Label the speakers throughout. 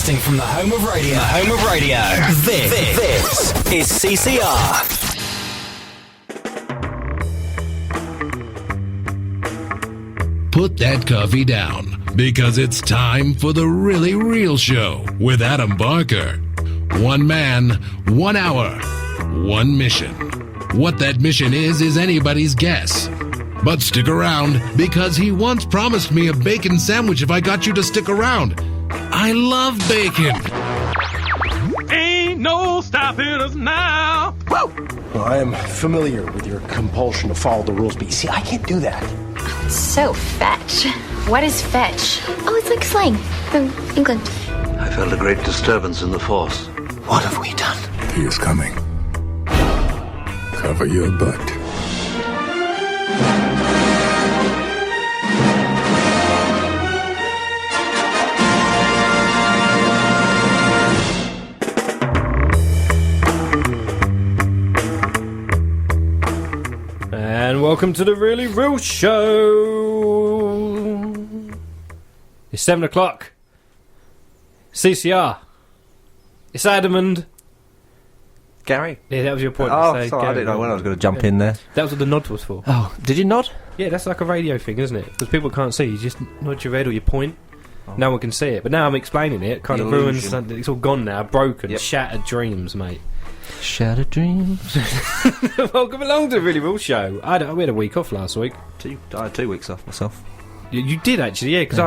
Speaker 1: Broadcasting from the home of radio. This is CCR.
Speaker 2: Put that coffee down, because it's time for The Really Real Show with Adam Barker. One man, 1 hour, one mission. What that mission is anybody's guess. But stick around, because he once promised me a bacon sandwich if I got you to stick around. I love bacon.
Speaker 3: Ain't no stopping us now.
Speaker 4: Woo! Well, I am familiar with your compulsion to follow the rules, but you see, I can't do that.
Speaker 5: So fetch. What is fetch? Oh, it's like slang from England.
Speaker 6: I felt a great disturbance in the force.
Speaker 4: What have we done?
Speaker 7: He is coming. Cover your butt.
Speaker 3: And welcome to the Really Real Show. It's 7 o'clock. CCR. It's Adam and
Speaker 8: Garrie.
Speaker 3: Yeah, that was your point.
Speaker 8: Oh,
Speaker 3: to say,
Speaker 8: sorry,
Speaker 3: Garrie.
Speaker 8: I didn't know when I was going to jump in there.
Speaker 3: That was what the nod was for.
Speaker 8: Oh, did you nod?
Speaker 3: Yeah, that's like a radio thing, isn't it? Because people can't see. You just nod your head or you point. Oh. No one can see it. But now I'm explaining it. It kind of ruins something. It's all gone now. Broken. Yep. Shattered dreams, mate.
Speaker 8: Shattered dreams.
Speaker 3: Welcome along to the Really Real Show. We had a week off last week.
Speaker 8: I had 2 weeks off myself.
Speaker 3: You did actually, yeah, because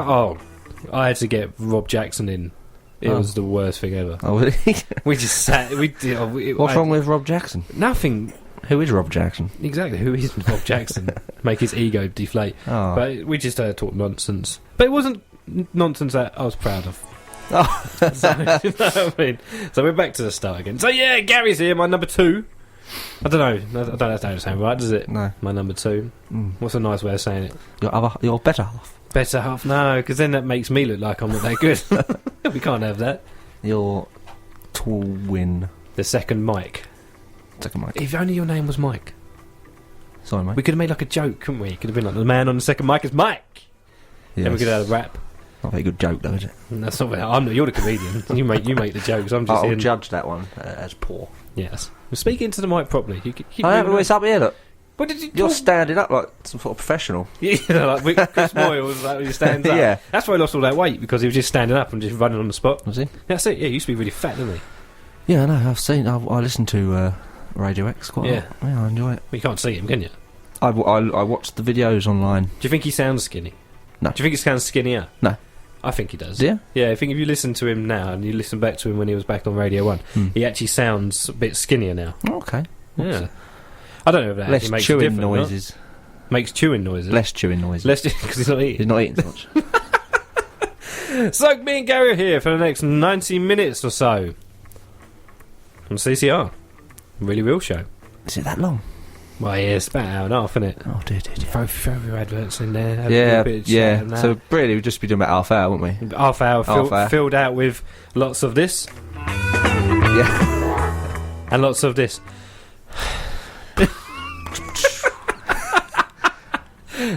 Speaker 3: I had to get Rob Jackson in. It was the worst thing ever.
Speaker 8: Oh, really?
Speaker 3: We just sat.
Speaker 8: What's wrong with Rob Jackson?
Speaker 3: Nothing.
Speaker 8: Who is Rob Jackson?
Speaker 3: Exactly, who is Rob Jackson? Make his ego deflate.
Speaker 8: Oh.
Speaker 3: But we just talked nonsense. But it wasn't nonsense that I was proud of.
Speaker 8: Oh.
Speaker 3: So, you know what I mean? So we're back to the start again. So yeah, Garry's here, my number 2. I don't know. I don't have to sound right, does it?
Speaker 8: No.
Speaker 3: My number 2. What's a nice way of saying it?
Speaker 8: Your better half.
Speaker 3: Better half? No, because then that makes me look like I'm not that good. We can't have that.
Speaker 8: Your twin.
Speaker 3: The second Mike.
Speaker 8: Second Mike.
Speaker 3: If only your name was Mike.
Speaker 8: Sorry, mate.
Speaker 3: We could have made like a joke, couldn't we? It could have been like, the man on the second mic is Mike.
Speaker 8: Yes.
Speaker 3: Then we could have had a rap.
Speaker 8: Not a very good joke, though, is it?
Speaker 3: That's not very... you're the comedian. you make the jokes. I'm just
Speaker 8: I'll
Speaker 3: here.
Speaker 8: Judge that one as poor.
Speaker 3: Yes. Well, speak into the mic properly. You keep
Speaker 8: I haven't always up here, look.
Speaker 3: What did you...
Speaker 8: You're standing up like some sort of professional.
Speaker 3: Yeah, like Chris Moyle was like, he stands up.
Speaker 8: Yeah.
Speaker 3: That's why he lost all that weight, because he was just standing up and just running on the spot.
Speaker 8: Was he?
Speaker 3: That's it, yeah. He used to be really fat, didn't he?
Speaker 8: Yeah, I know. I've seen... I listen to Radio X quite a lot. Yeah, I enjoy it.
Speaker 3: Well, you can't see him, can you?
Speaker 8: I watched the videos online.
Speaker 3: Do you think he sounds skinny?
Speaker 8: No.
Speaker 3: Do you think he sounds skinnier?
Speaker 8: No.
Speaker 3: I think he does.
Speaker 8: Yeah?
Speaker 3: Yeah, I think if you listen to him now and you listen back to him when he was back on Radio 1, he actually sounds a bit skinnier now.
Speaker 8: Okay.
Speaker 3: Yeah. I don't know if that
Speaker 8: less
Speaker 3: makes
Speaker 8: chewing
Speaker 3: a difference,
Speaker 8: noises.
Speaker 3: Makes chewing noises.
Speaker 8: Less chewing noises.
Speaker 3: Less because he's not eating.
Speaker 8: He's not eating so much.
Speaker 3: So me and Garrie are here for the next 90 minutes or so on CCR. Really Real Show.
Speaker 8: Is it that long?
Speaker 3: Well, yeah, it's about an hour and a half, isn't it?
Speaker 8: Oh, dear.
Speaker 3: Throw your adverts in there. Have
Speaker 8: Yeah,
Speaker 3: a bit of
Speaker 8: yeah.
Speaker 3: chat and that.
Speaker 8: So really, we'd just be doing about half hour, wouldn't we?
Speaker 3: Half hour,
Speaker 8: hour.
Speaker 3: Filled out with lots of this.
Speaker 8: Yeah.
Speaker 3: And lots of this.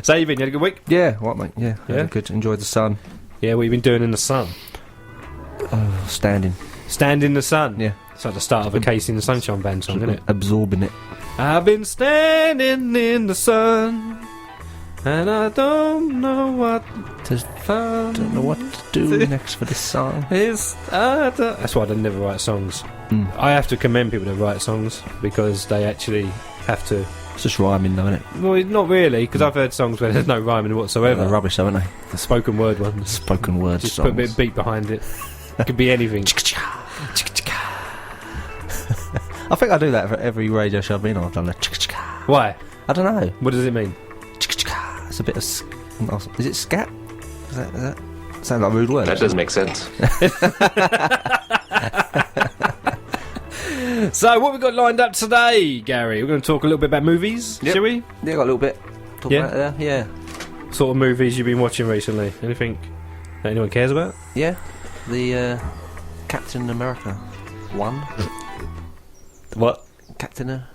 Speaker 3: So you been? You had a good week?
Speaker 8: Yeah, what, mate? Yeah,
Speaker 3: Yeah?
Speaker 8: good. Enjoyed the sun.
Speaker 3: Yeah, what you been doing in the sun?
Speaker 8: Standing.
Speaker 3: Stand in the sun?
Speaker 8: Yeah.
Speaker 3: It's like the start of a Casey and the Sunshine Band song, isn't it?
Speaker 8: Absorbing it.
Speaker 3: I've been standing in the sun, and I don't know what to find.
Speaker 8: Don't know what to do next for this song.
Speaker 3: That's why I never write songs. I have to commend people that write songs, because they actually have to...
Speaker 8: It's just rhyming, though, isn't it?
Speaker 3: Well, not really, because I've heard songs where there's no rhyming whatsoever.
Speaker 8: They're rubbish, though, aren't they?
Speaker 3: The spoken word ones.
Speaker 8: Spoken word
Speaker 3: Just
Speaker 8: songs.
Speaker 3: put a bit of beat behind it. It could be anything.
Speaker 8: I think I do that for every radio show I've been on. I've done the chicka-chicka.
Speaker 3: Why?
Speaker 8: I don't know.
Speaker 3: What does it mean?
Speaker 8: Chicka-chicka. It's a bit of... Is it scat? Is that sounds like a rude word.
Speaker 6: That doesn't make sense.
Speaker 3: So, what we got lined up today, Garrie? We're going to talk a little bit about movies, shall we?
Speaker 8: Yeah, got a little bit. Talk about it there. Yeah.
Speaker 3: Sort of movies you've been watching recently. Anything that anyone cares about?
Speaker 8: Yeah. The Captain America 1.
Speaker 3: What?
Speaker 8: Captain America.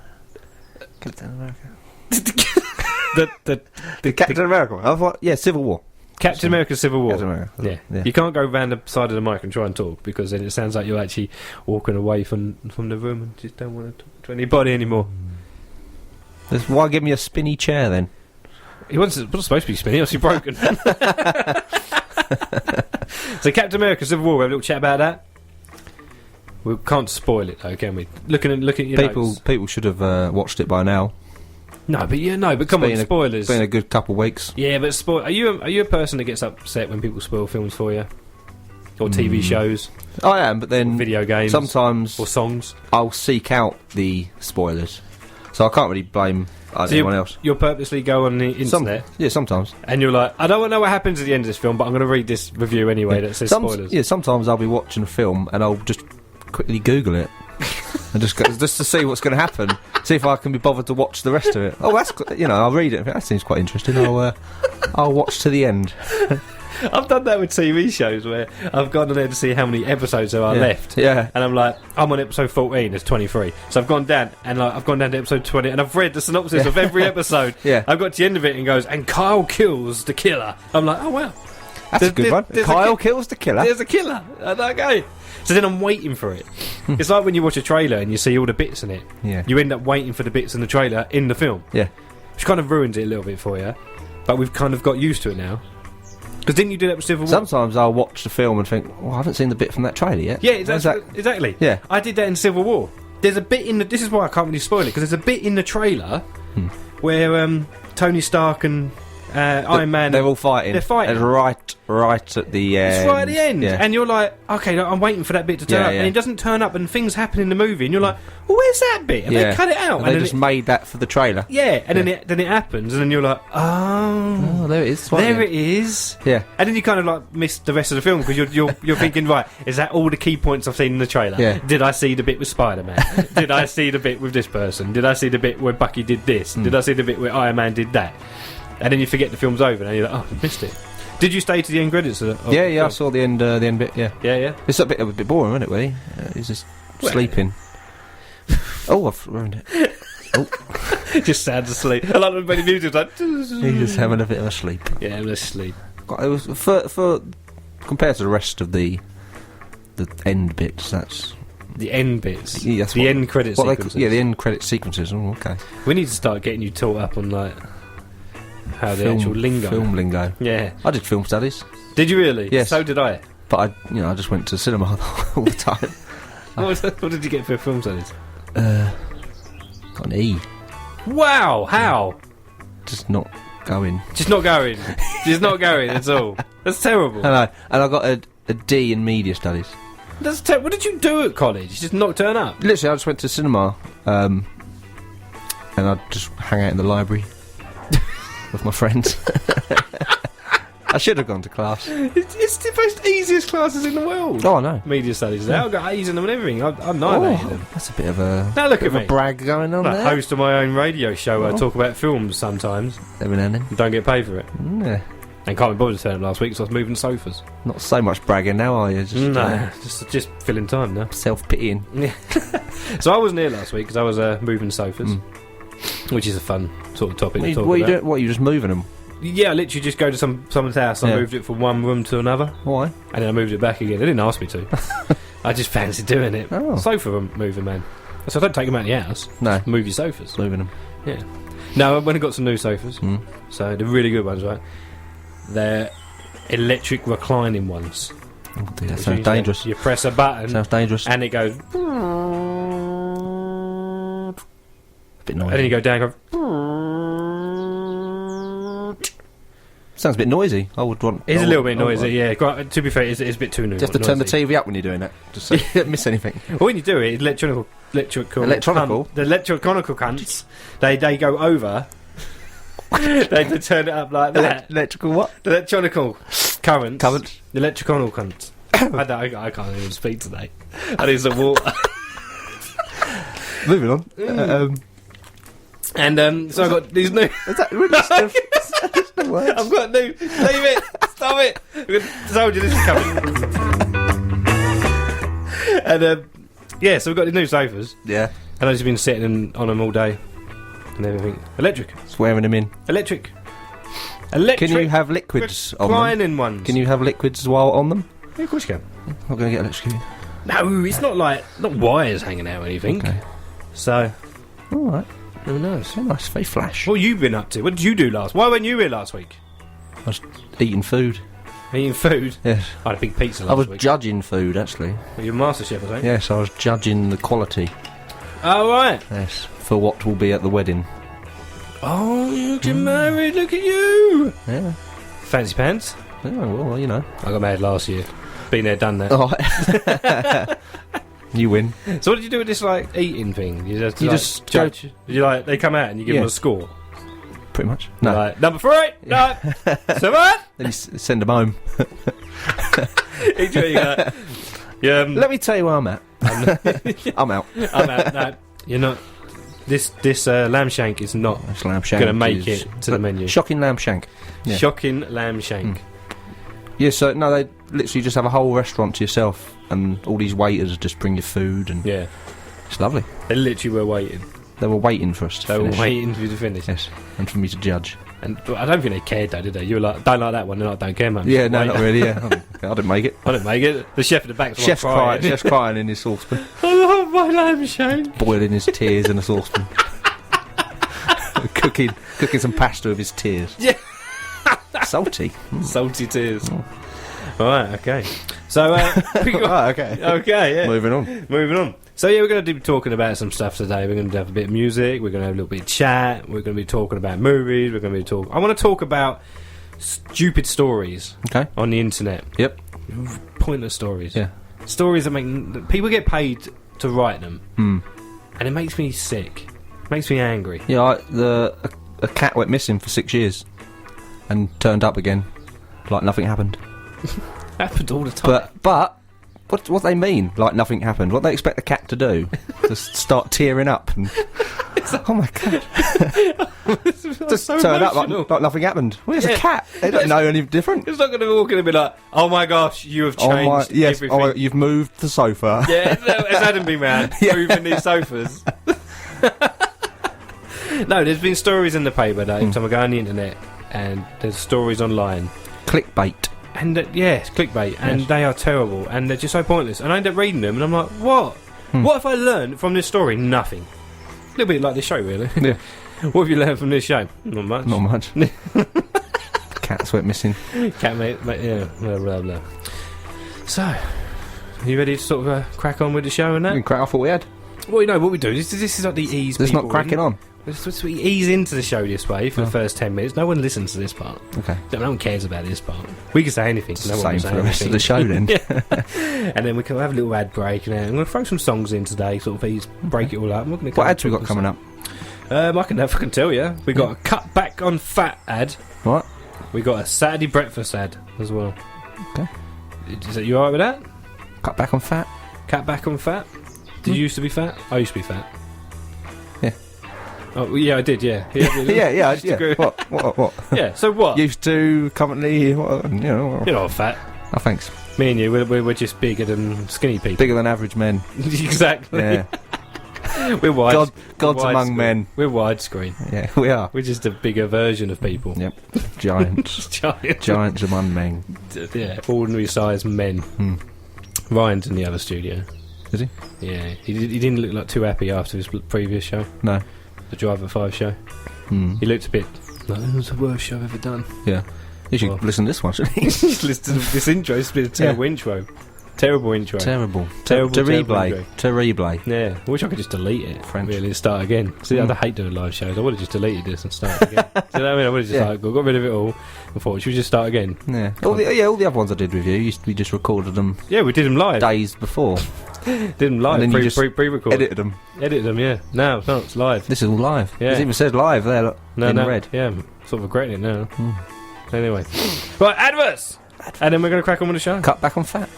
Speaker 3: The
Speaker 8: Captain America one. I thought, yeah, Civil War.
Speaker 3: Captain America Civil War.
Speaker 8: Captain America.
Speaker 3: Yeah. You can't go round the side of the mic and try and talk, because then it sounds like you're actually walking away from the room and just don't want to talk to anybody anymore.
Speaker 8: Why give me a spinny chair then?
Speaker 3: It wasn't supposed to be spinning, it was broken. So Captain America Civil War, we have a little chat about that. We can't spoil it though, can we? Looking at your notes.
Speaker 8: People should have watched it by now.
Speaker 3: But come on, spoilers.
Speaker 8: It's been a good couple of weeks.
Speaker 3: Yeah, but are you a person that gets upset when people spoil films for you, or TV shows?
Speaker 8: I am, but then
Speaker 3: video games
Speaker 8: sometimes,
Speaker 3: or songs.
Speaker 8: I'll seek out the spoilers, so I can't really blame anyone else.
Speaker 3: You'll purposely go on the internet.
Speaker 8: Sometimes.
Speaker 3: And you're like, I don't want to know what happens at the end of this film, but I'm going to read this review anyway that says spoilers.
Speaker 8: Yeah, sometimes I'll be watching a film and I'll just quickly Google it. And just to see what's going to happen, see if I can be bothered to watch the rest of it. Oh, that's I'll read it. That seems quite interesting. I'll watch to the end.
Speaker 3: I've done that with TV shows where I've gone on there to see how many episodes there are left.
Speaker 8: Yeah,
Speaker 3: and I'm like, I'm on episode 14. There's 23. So I've gone down and I've gone down to episode 20, and I've read the synopsis of every episode.
Speaker 8: Yeah,
Speaker 3: I've got to the end of it and it goes, and Kyle kills the killer. I'm like, oh wow,
Speaker 8: that's a good one. Kyle kills the killer.
Speaker 3: There's a killer. Okay. So then I'm waiting for it. It's like when you watch a trailer and you see all the bits in it.
Speaker 8: Yeah.
Speaker 3: You end up waiting for the bits in the trailer in the film.
Speaker 8: Yeah.
Speaker 3: Which kind of ruins it a little bit for you. But we've kind of got used to it now. Because didn't you do that with Civil War?
Speaker 8: Sometimes I'll watch the film and think, I haven't seen the bit from that trailer yet.
Speaker 3: Yeah, exactly.
Speaker 8: Yeah.
Speaker 3: I did that in Civil War. There's a bit in the... This is why I can't really spoil it, because there's a bit in the trailer where Tony Stark and Iron Man...
Speaker 8: They're all fighting.
Speaker 3: They're fighting.
Speaker 8: Right at the end.
Speaker 3: It's right at the end.
Speaker 8: Yeah.
Speaker 3: And you're like, okay, I'm waiting for that bit to turn up.
Speaker 8: Yeah.
Speaker 3: And it doesesn't turn up, and things happen in the movie. And you're like, well, where's that bit? And they cut it out.
Speaker 8: And they just made that for the trailer.
Speaker 3: Yeah, and then it happens, and then you're like, oh,
Speaker 8: there it is.
Speaker 3: There it is.
Speaker 8: Yeah.
Speaker 3: And then you kind of like miss the rest of the film, because you're thinking, right, is that all the key points I've seen in the trailer?
Speaker 8: Yeah.
Speaker 3: Did I see the bit with Spider-Man? Did I see the bit with this person? Did I see the bit where Bucky did this? Did I see the bit where Iron Man did that? And then you forget the film's over, and you're like, oh, I missed it. Did you stay to the end credits?
Speaker 8: I saw the end bit. Yeah. It's a bit boring, isn't it? Really, he's just sleeping. Oh, I've ruined it. Oh,
Speaker 3: just sounds asleep. I like when the music's like.
Speaker 8: He's just having a bit of a sleep.
Speaker 3: Yeah, having a sleep.
Speaker 8: It was for compared to the rest of the end bits. That's
Speaker 3: the end bits.
Speaker 8: Yeah, that's
Speaker 3: the end credit sequences.
Speaker 8: The end credit sequences. Oh, okay.
Speaker 3: We need to start getting you taught up on like. How the actual lingo.
Speaker 8: Film lingo.
Speaker 3: Yeah.
Speaker 8: I did film studies.
Speaker 3: Did you really?
Speaker 8: Yes.
Speaker 3: So did I.
Speaker 8: But I just went to cinema all the time.
Speaker 3: What did you get for film studies?
Speaker 8: Got an E.
Speaker 3: Wow, how?
Speaker 8: Just not going.
Speaker 3: Just not going. Just not going at all. That's terrible.
Speaker 8: I know. And I got a D in media studies.
Speaker 3: That's terrible. What did you do at college? You just not turn up?
Speaker 8: Literally, I just went to cinema and I'd just hang out in the library with my friends. I should have gone to class.
Speaker 3: It's the most easiest classes in the world.
Speaker 8: Oh, I know.
Speaker 3: Media studies. I've got A's in them and everything. I've annihilated them.
Speaker 8: That's a bit of a...
Speaker 3: Now look at me.
Speaker 8: A brag going on there.
Speaker 3: I host of my own radio show where I talk about films sometimes.
Speaker 8: Every now and then.
Speaker 3: Don't get paid for it.
Speaker 8: Yeah.
Speaker 3: And can't be bothered to turn up last week, so I was moving sofas.
Speaker 8: Not so much bragging now, are you?
Speaker 3: Just filling time now.
Speaker 8: Self-pitying.
Speaker 3: Yeah. So I wasn't here last week because I was moving sofas, which is a fun sort of topic to talk about.
Speaker 8: What are you just moving them?
Speaker 3: Yeah, I literally just go to someone's house. I moved it from one room to another.
Speaker 8: Why?
Speaker 3: And then I moved it back again. They didn't ask me to. I just fancied doing it.
Speaker 8: Oh.
Speaker 3: Sofa moving, man. So I don't take them out of the house.
Speaker 8: No.
Speaker 3: Move your sofas.
Speaker 8: Moving them.
Speaker 3: Yeah. No, I went and got some new sofas. So they're really good ones, right? They're electric reclining ones.
Speaker 8: Oh, dude, that sounds dangerous.
Speaker 3: You press a button.
Speaker 8: Sounds dangerous.
Speaker 3: And it goes...
Speaker 8: A bit noisy.
Speaker 3: And then you go down and go...
Speaker 8: Sounds a bit noisy. I would want...
Speaker 3: It's a little bit noisy, yeah. To be fair, it's a bit too noisy.
Speaker 8: You have to turn the TV up when you're doing it, just so you don't miss anything.
Speaker 3: Well, when you do it, electronical? The electronical cunts, they go over... they turn it up like that.
Speaker 8: Electrical what?
Speaker 3: The electronical currents.
Speaker 8: Current.
Speaker 3: The electronical cunts. I can't even speak today. I need some water.
Speaker 8: Moving on.
Speaker 3: And so I got these new...
Speaker 8: Is that really stuff?
Speaker 3: I've got new... Leave it! Stop it! I told you this is coming. And yeah, so we've got these new sofas.
Speaker 8: Yeah.
Speaker 3: And I've just been sitting on them all day. And everything. Electric.
Speaker 8: Swearing them in.
Speaker 3: Electric. Electric
Speaker 8: Can you have liquids on them?
Speaker 3: reclining ones.
Speaker 8: Can you have liquids while on them?
Speaker 3: Yeah, of course you can.
Speaker 8: I'm not going to get electrocuted.
Speaker 3: No, it's not wires hanging out or anything.
Speaker 8: Okay.
Speaker 3: So,
Speaker 8: All right.
Speaker 3: who knows?
Speaker 8: So nice. Very flash.
Speaker 3: What have you been up to? What did you do last? Why weren't you here last week?
Speaker 8: I was eating food.
Speaker 3: Eating food.
Speaker 8: Yes.
Speaker 3: I had a big pizza last
Speaker 8: I was
Speaker 3: week.
Speaker 8: judging food, actually.
Speaker 3: Were you a master chef or something?
Speaker 8: Yes, I was judging the quality.
Speaker 3: Oh, right.
Speaker 8: Yes. For what will be at the wedding.
Speaker 3: Oh, you get married. Look at you.
Speaker 8: Yeah.
Speaker 3: Fancy pants?
Speaker 8: Yeah, well, you know.
Speaker 3: I got married last year. Been there, done that.
Speaker 8: Oh. You win.
Speaker 3: So what did you do with this, eating thing? You just
Speaker 8: go-
Speaker 3: judge. They come out and you give them a score.
Speaker 8: Pretty much. No.
Speaker 3: Like, number 3. No. 7.
Speaker 8: Then you send them home. Let me tell you where I'm at. I'm out.
Speaker 3: I'm out. No, you're not. This lamb shank is not
Speaker 8: This lamb shank
Speaker 3: going to make
Speaker 8: is-
Speaker 3: it to the menu.
Speaker 8: Shocking lamb shank. Yeah.
Speaker 3: Shocking lamb shank.
Speaker 8: Yeah, so no, they literally just have a whole restaurant to yourself, and all these waiters just bring you food, and
Speaker 3: Yeah.
Speaker 8: it's lovely.
Speaker 3: They literally were waiting.
Speaker 8: They were waiting for us to
Speaker 3: They
Speaker 8: finish.
Speaker 3: were waiting for you to finish.
Speaker 8: Yes, and for me to judge.
Speaker 3: But I don't think they cared though, did they? You were like, don't like that one, they're like, don't care, man.
Speaker 8: Yeah, no, not really. Yeah, I didn't make it.
Speaker 3: I didn't make it. The chef at the back.
Speaker 8: Chef's crying. Chef's crying in his saucepan,
Speaker 3: I love my lamb shank.
Speaker 8: boiling his tears in a saucepan, cooking some pasta with his tears.
Speaker 3: Yeah.
Speaker 8: Salty.
Speaker 3: Salty tears. Right, okay. So, we got,
Speaker 8: okay.
Speaker 3: okay, yeah.
Speaker 8: Moving on.
Speaker 3: Moving on. So, yeah, we're going to be talking about some stuff today. We're going to have a bit of music. We're going to have a little bit of chat. We're going to be talking about movies. We're going to be talking... I want to talk about stupid stories
Speaker 8: Okay.
Speaker 3: on the internet.
Speaker 8: Yep.
Speaker 3: Pointless stories.
Speaker 8: Yeah.
Speaker 3: Stories that make... People get paid to write them.
Speaker 8: Hmm.
Speaker 3: And it makes me sick. Makes me angry.
Speaker 8: Yeah, a cat went missing for 6 years and turned up again like nothing happened.
Speaker 3: Happens all the time.
Speaker 8: But what they mean, like nothing happened? What they expect the cat to do? Just start tearing up and oh my god! Just
Speaker 3: so
Speaker 8: turn up
Speaker 3: emotional.
Speaker 8: like nothing happened. Well, it's
Speaker 3: Yeah.
Speaker 8: a cat. They don't know any different.
Speaker 3: It's not going to walk in and be like, oh my gosh, you have changed everything.
Speaker 8: Oh, you've moved the sofa.
Speaker 3: Yeah, has Adam been round moving these sofas? No, there's been stories in the paper that every time I go on the internet and there's stories online.
Speaker 8: Clickbait.
Speaker 3: And it's clickbait, and they are terrible, and they're just so pointless. And I end up reading them, and I'm like, what? What have I learned from this story? Nothing. A little bit like this show, really.
Speaker 8: Yeah.
Speaker 3: What have you learned from this show? Not much.
Speaker 8: Not much. Cats went missing.
Speaker 3: Cat mate, yeah, blah, blah, blah. So, are you ready to sort of crack on with the show and that?
Speaker 8: We can crack off what we had.
Speaker 3: Well, you know what we do. This is like the ease.
Speaker 8: It's
Speaker 3: people
Speaker 8: not cracking
Speaker 3: in.
Speaker 8: on.
Speaker 3: We ease into the show this way for the first 10 minutes. No one listens to this part.
Speaker 8: Okay.
Speaker 3: No one cares about this part. We can say anything. No one
Speaker 8: Same
Speaker 3: can
Speaker 8: for
Speaker 3: say
Speaker 8: the rest of the show then.
Speaker 3: Yeah. And then we can have a little ad break. And I'm going to throw some songs in today, sort of ease, break it all up.
Speaker 8: What ads we got coming up?
Speaker 3: I can tell you. We got a cut back on fat ad.
Speaker 8: What?
Speaker 3: We got a Saturday breakfast ad as well.
Speaker 8: Okay.
Speaker 3: Is that you alright with that?
Speaker 8: Cut back on fat?
Speaker 3: Cut back on fat? Did you used to be fat? I used to be fat.
Speaker 8: Yeah.
Speaker 3: Oh, yeah, I did, yeah.
Speaker 8: Yeah. What?
Speaker 3: Yeah, so what?
Speaker 8: Used to, currently,
Speaker 3: You're not fat.
Speaker 8: Oh, thanks.
Speaker 3: Me and you, we're just bigger than skinny people.
Speaker 8: Bigger than average men.
Speaker 3: Exactly.
Speaker 8: Yeah.
Speaker 3: We're wide.
Speaker 8: Gods among
Speaker 3: widescreen.
Speaker 8: men.
Speaker 3: We're widescreen.
Speaker 8: Yeah, we are.
Speaker 3: We're just a bigger version of people.
Speaker 8: Yep. Giants. Giants among men.
Speaker 3: Yeah, ordinary sized men. Ryan's in the other studio.
Speaker 8: Is he?
Speaker 3: Yeah, he didn't look like too happy after his previous show,
Speaker 8: No.
Speaker 3: the Drive at 5 show. He looked a bit like, it was the worst show I've ever done.
Speaker 8: Yeah. You should
Speaker 3: Well.
Speaker 8: listen to this one, shouldn't you?
Speaker 3: Just listen to this intro. It's been a terrible intro. Terrible intro.
Speaker 8: Terrible.
Speaker 3: Terrible
Speaker 8: Terrible.
Speaker 3: intro. Yeah, I wish I could just delete it.
Speaker 8: French.
Speaker 3: Really, and start again. See, I hate doing live shows. I would have just deleted this and started again. Do you know what I mean? I would have just got rid of it all and thought, should we just start again?
Speaker 8: Yeah. All the other ones I did with you, we just recorded them
Speaker 3: Yeah, we did them live.
Speaker 8: days before.
Speaker 3: Did them live.
Speaker 8: And then you just
Speaker 3: pre-recorded.
Speaker 8: Edited them.
Speaker 3: Edited them, yeah. No, it's live.
Speaker 8: This is all live.
Speaker 3: Yeah.
Speaker 8: It even says live there, look, in red.
Speaker 3: Yeah, I'm sort of regretting it now. Anyway. Right, adverts! And then we're going to crack on with the show.
Speaker 8: Cut back on fat.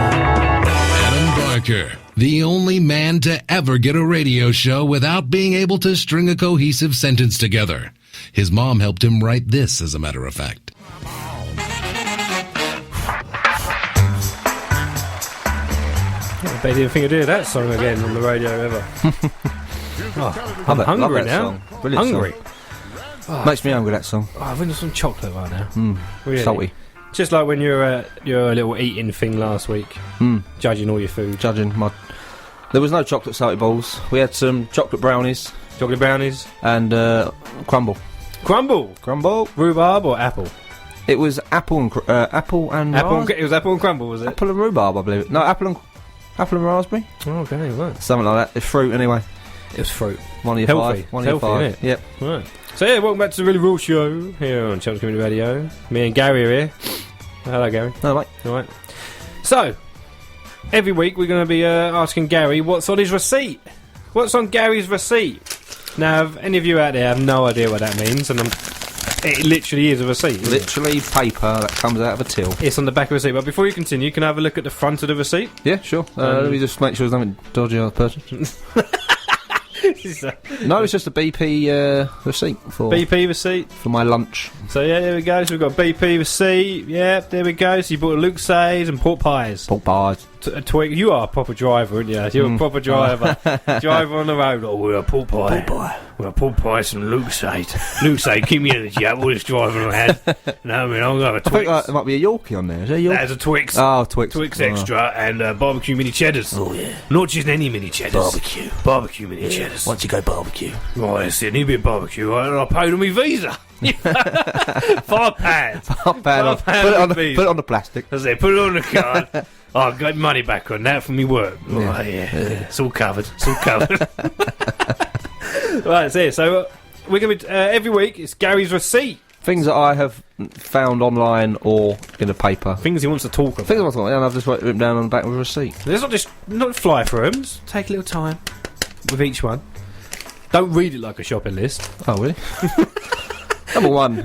Speaker 2: Adam Barker, the only man to ever get a radio show without being able to string a cohesive sentence together. His mom helped him write this, as a matter of fact.
Speaker 3: I bet you didn't think I'd hear that song again on the radio ever. I'm
Speaker 8: love
Speaker 3: hungry
Speaker 8: that
Speaker 3: now.
Speaker 8: song. Brilliant
Speaker 3: Hungry.
Speaker 8: song. Makes me hungry, that song.
Speaker 3: Oh, I want some chocolate right now. Really.
Speaker 8: Salty.
Speaker 3: Just like when your little eating thing last week, judging all your food.
Speaker 8: There was no chocolate salty balls. We had some chocolate brownies.
Speaker 3: Chocolate brownies.
Speaker 8: And crumble.
Speaker 3: Crumble? Rhubarb or apple?
Speaker 8: It was apple and
Speaker 3: it was apple and crumble, was it?
Speaker 8: Apple and rhubarb, I believe. No, apple and raspberry.
Speaker 3: Okay, right.
Speaker 8: Something like that. It's fruit anyway.
Speaker 3: It was fruit.
Speaker 8: One of your
Speaker 3: Healthy.
Speaker 8: five. One of your five.
Speaker 3: Innit?
Speaker 8: Yep.
Speaker 3: Right. So yeah, welcome back to the Really Real Show here on Chelmsford Community Radio. Me and Gary are here. Hello, Gary.
Speaker 8: No, mate.
Speaker 3: All right. So every week we're going to be asking Gary what's on his receipt. What's on Gary's receipt? Now, if any of you out there have no idea what that means, and it literally is a receipt.
Speaker 8: Literally paper that comes out of a till.
Speaker 3: It's on the back of the receipt. But before you continue, can I have a look at the front of the receipt?
Speaker 8: Yeah, sure. Let me just make sure there's nothing dodgy on the person. No, it's just a BP receipt for
Speaker 3: BP receipt
Speaker 8: for my lunch.
Speaker 3: So yeah, there we go. So we've got a BP receipt. Yeah, there we go. So you bought a Luke Says and pork pies.
Speaker 8: Pork pies.
Speaker 3: A twig. You are a proper driver, aren't you? You're a proper driver. Driver on the road. Oh, we're a pork pie. We're a pork pie and Luke Says. Luke Says, keep me energy up. All this driving around. No, I mean, I'm going to
Speaker 8: I think there might be a Yorkie on there. Is there a Yorkie?
Speaker 3: There's a Twix.
Speaker 8: Oh, Twix.
Speaker 3: Twix extra and barbecue mini cheddars.
Speaker 7: Oh, yeah.
Speaker 3: Not just any mini cheddars. Barbecue mini cheddars.
Speaker 7: Once you go barbecue.
Speaker 3: Right, that's it. Need a bit of barbecue. Right? And I paid on my Visa. £5.
Speaker 8: £5. Put it on the plastic.
Speaker 3: That's it. Put it on the card. I got money back on that from me work.
Speaker 8: Yeah.
Speaker 3: Oh, yeah. It's all covered. Right, so, we're going to be every week. It's Gary's receipt.
Speaker 8: Things that I have found online or in a paper.
Speaker 3: Things he wants to talk about.
Speaker 8: Things I want to talk about, and I've just written down on the back of a receipt.
Speaker 3: There's not fly through them. Just take a little time with each one. Don't read it like a shopping list.
Speaker 8: Oh, really? Number one.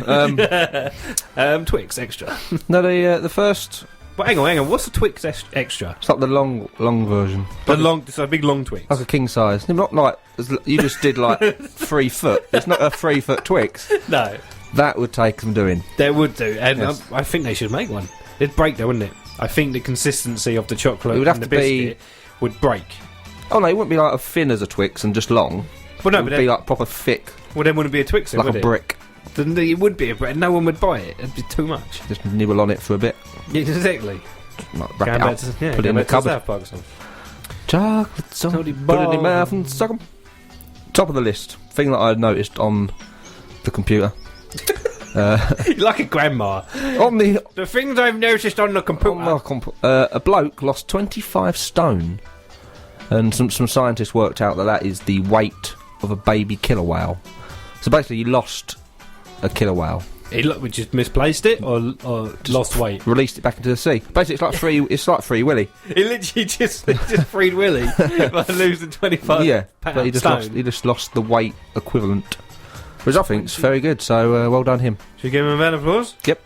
Speaker 3: Twix extra.
Speaker 8: No, the first.
Speaker 3: But hang on. What's the Twix extra?
Speaker 8: It's like the long version.
Speaker 3: It's a big long Twix.
Speaker 8: Like a king size. Not like you just did like 3 foot. It's not a 3 foot Twix.
Speaker 3: No.
Speaker 8: That would take some doing.
Speaker 3: They would do, and
Speaker 8: yes.
Speaker 3: I think they should make one. It'd break though, wouldn't it? I think the consistency of the chocolate
Speaker 8: it would have
Speaker 3: and the
Speaker 8: to
Speaker 3: biscuit would break.
Speaker 8: Oh no, it wouldn't be like as thin as a Twix and just long.
Speaker 3: Well, no,
Speaker 8: it would be like proper thick.
Speaker 3: Well, then wouldn't be a Twix, then,
Speaker 8: like
Speaker 3: would
Speaker 8: a
Speaker 3: it?
Speaker 8: brick.
Speaker 3: Then it would be a brick. No one would buy it. It'd be too much.
Speaker 8: Just nibble on it for a bit.
Speaker 3: Yeah, exactly.
Speaker 8: Like, wrap it up. Put it in the cupboard. Chocolate song. Put it in your mouth and suck 'em. Top of the list. Thing that I noticed on the computer.
Speaker 3: You're like a grandma.
Speaker 8: On the
Speaker 3: things I've noticed on the computer.
Speaker 8: A bloke lost 25 stone, and some scientists worked out that is the weight of a baby killer whale. So basically, he lost a killer whale.
Speaker 3: He just misplaced it, or lost weight.
Speaker 8: Released it back into the sea. Basically, it's like free. It's like Free Willy.
Speaker 3: He literally just freed Willy by losing 25.
Speaker 8: Yeah, but he just lost the weight equivalent. Which I think is very good, so well done him.
Speaker 3: Should we give him a round of applause?
Speaker 8: Yep.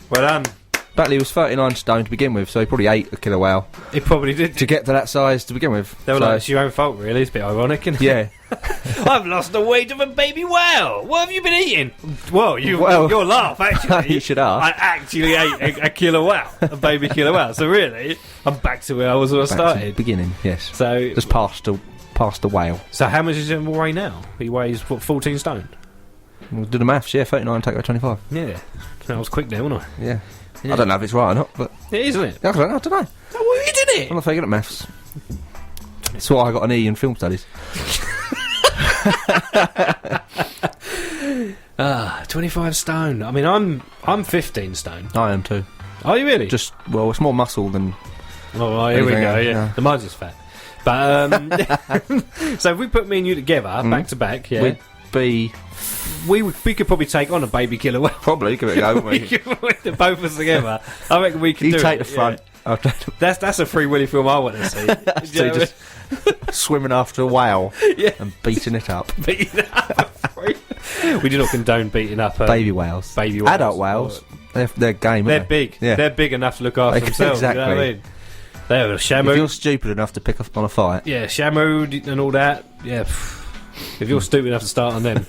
Speaker 3: Well done.
Speaker 8: Apparently he was 39 stone to begin with, so he probably ate a killer whale.
Speaker 3: He probably did.
Speaker 8: To get to that size to begin with.
Speaker 3: They were like, it's your own fault, really. It's a bit ironic, isn't it?
Speaker 8: Yeah.
Speaker 3: I've lost the weight of a baby whale. What have you been eating? Well, you'll laugh, actually.
Speaker 8: You should ask.
Speaker 3: I actually ate a killer whale, a baby killer whale. So really, I'm back to where I was when I started.
Speaker 8: To the beginning, yes.
Speaker 3: So
Speaker 8: just past the whale.
Speaker 3: So how much does he weigh now? He weighs, 14 stone?
Speaker 8: We'll do the maths, yeah, 39, take away 25.
Speaker 3: Yeah. That was quick there, wasn't I?
Speaker 8: Yeah. I don't know if it's right or not, but...
Speaker 3: It is, isn't it?
Speaker 8: I don't know.
Speaker 3: Oh, well, you did it!
Speaker 8: I'm not very good at maths. That's why I got an E in film studies.
Speaker 3: 25 stone. I mean, I'm 15 stone.
Speaker 8: I am too.
Speaker 3: Are you really?
Speaker 8: Just, well, it's more muscle than...
Speaker 3: Oh, well, here we go, yeah. The mine's just fat. But, so if we put me and you together, back to back, yeah...
Speaker 8: We'd be...
Speaker 3: We could probably take on a baby killer whale.
Speaker 8: Probably, give it a go, wouldn't we?
Speaker 3: Both of us together. I reckon we can do it.
Speaker 8: You take the front.
Speaker 3: Yeah. That's a Free Willy film I want to see.
Speaker 8: So just swimming after a whale and beating it up.
Speaker 3: Beating up. We do not condone beating up
Speaker 8: baby whales.
Speaker 3: Baby whales.
Speaker 8: Adult whales. They're game.
Speaker 3: They're big.
Speaker 8: Yeah.
Speaker 3: They're big enough to look after themselves.
Speaker 8: Exactly.
Speaker 3: You know what I mean? They're shamu.
Speaker 8: If you're stupid enough to pick up on a fight.
Speaker 3: Yeah, shamu and all that. Yeah. If you're stupid enough to start on them,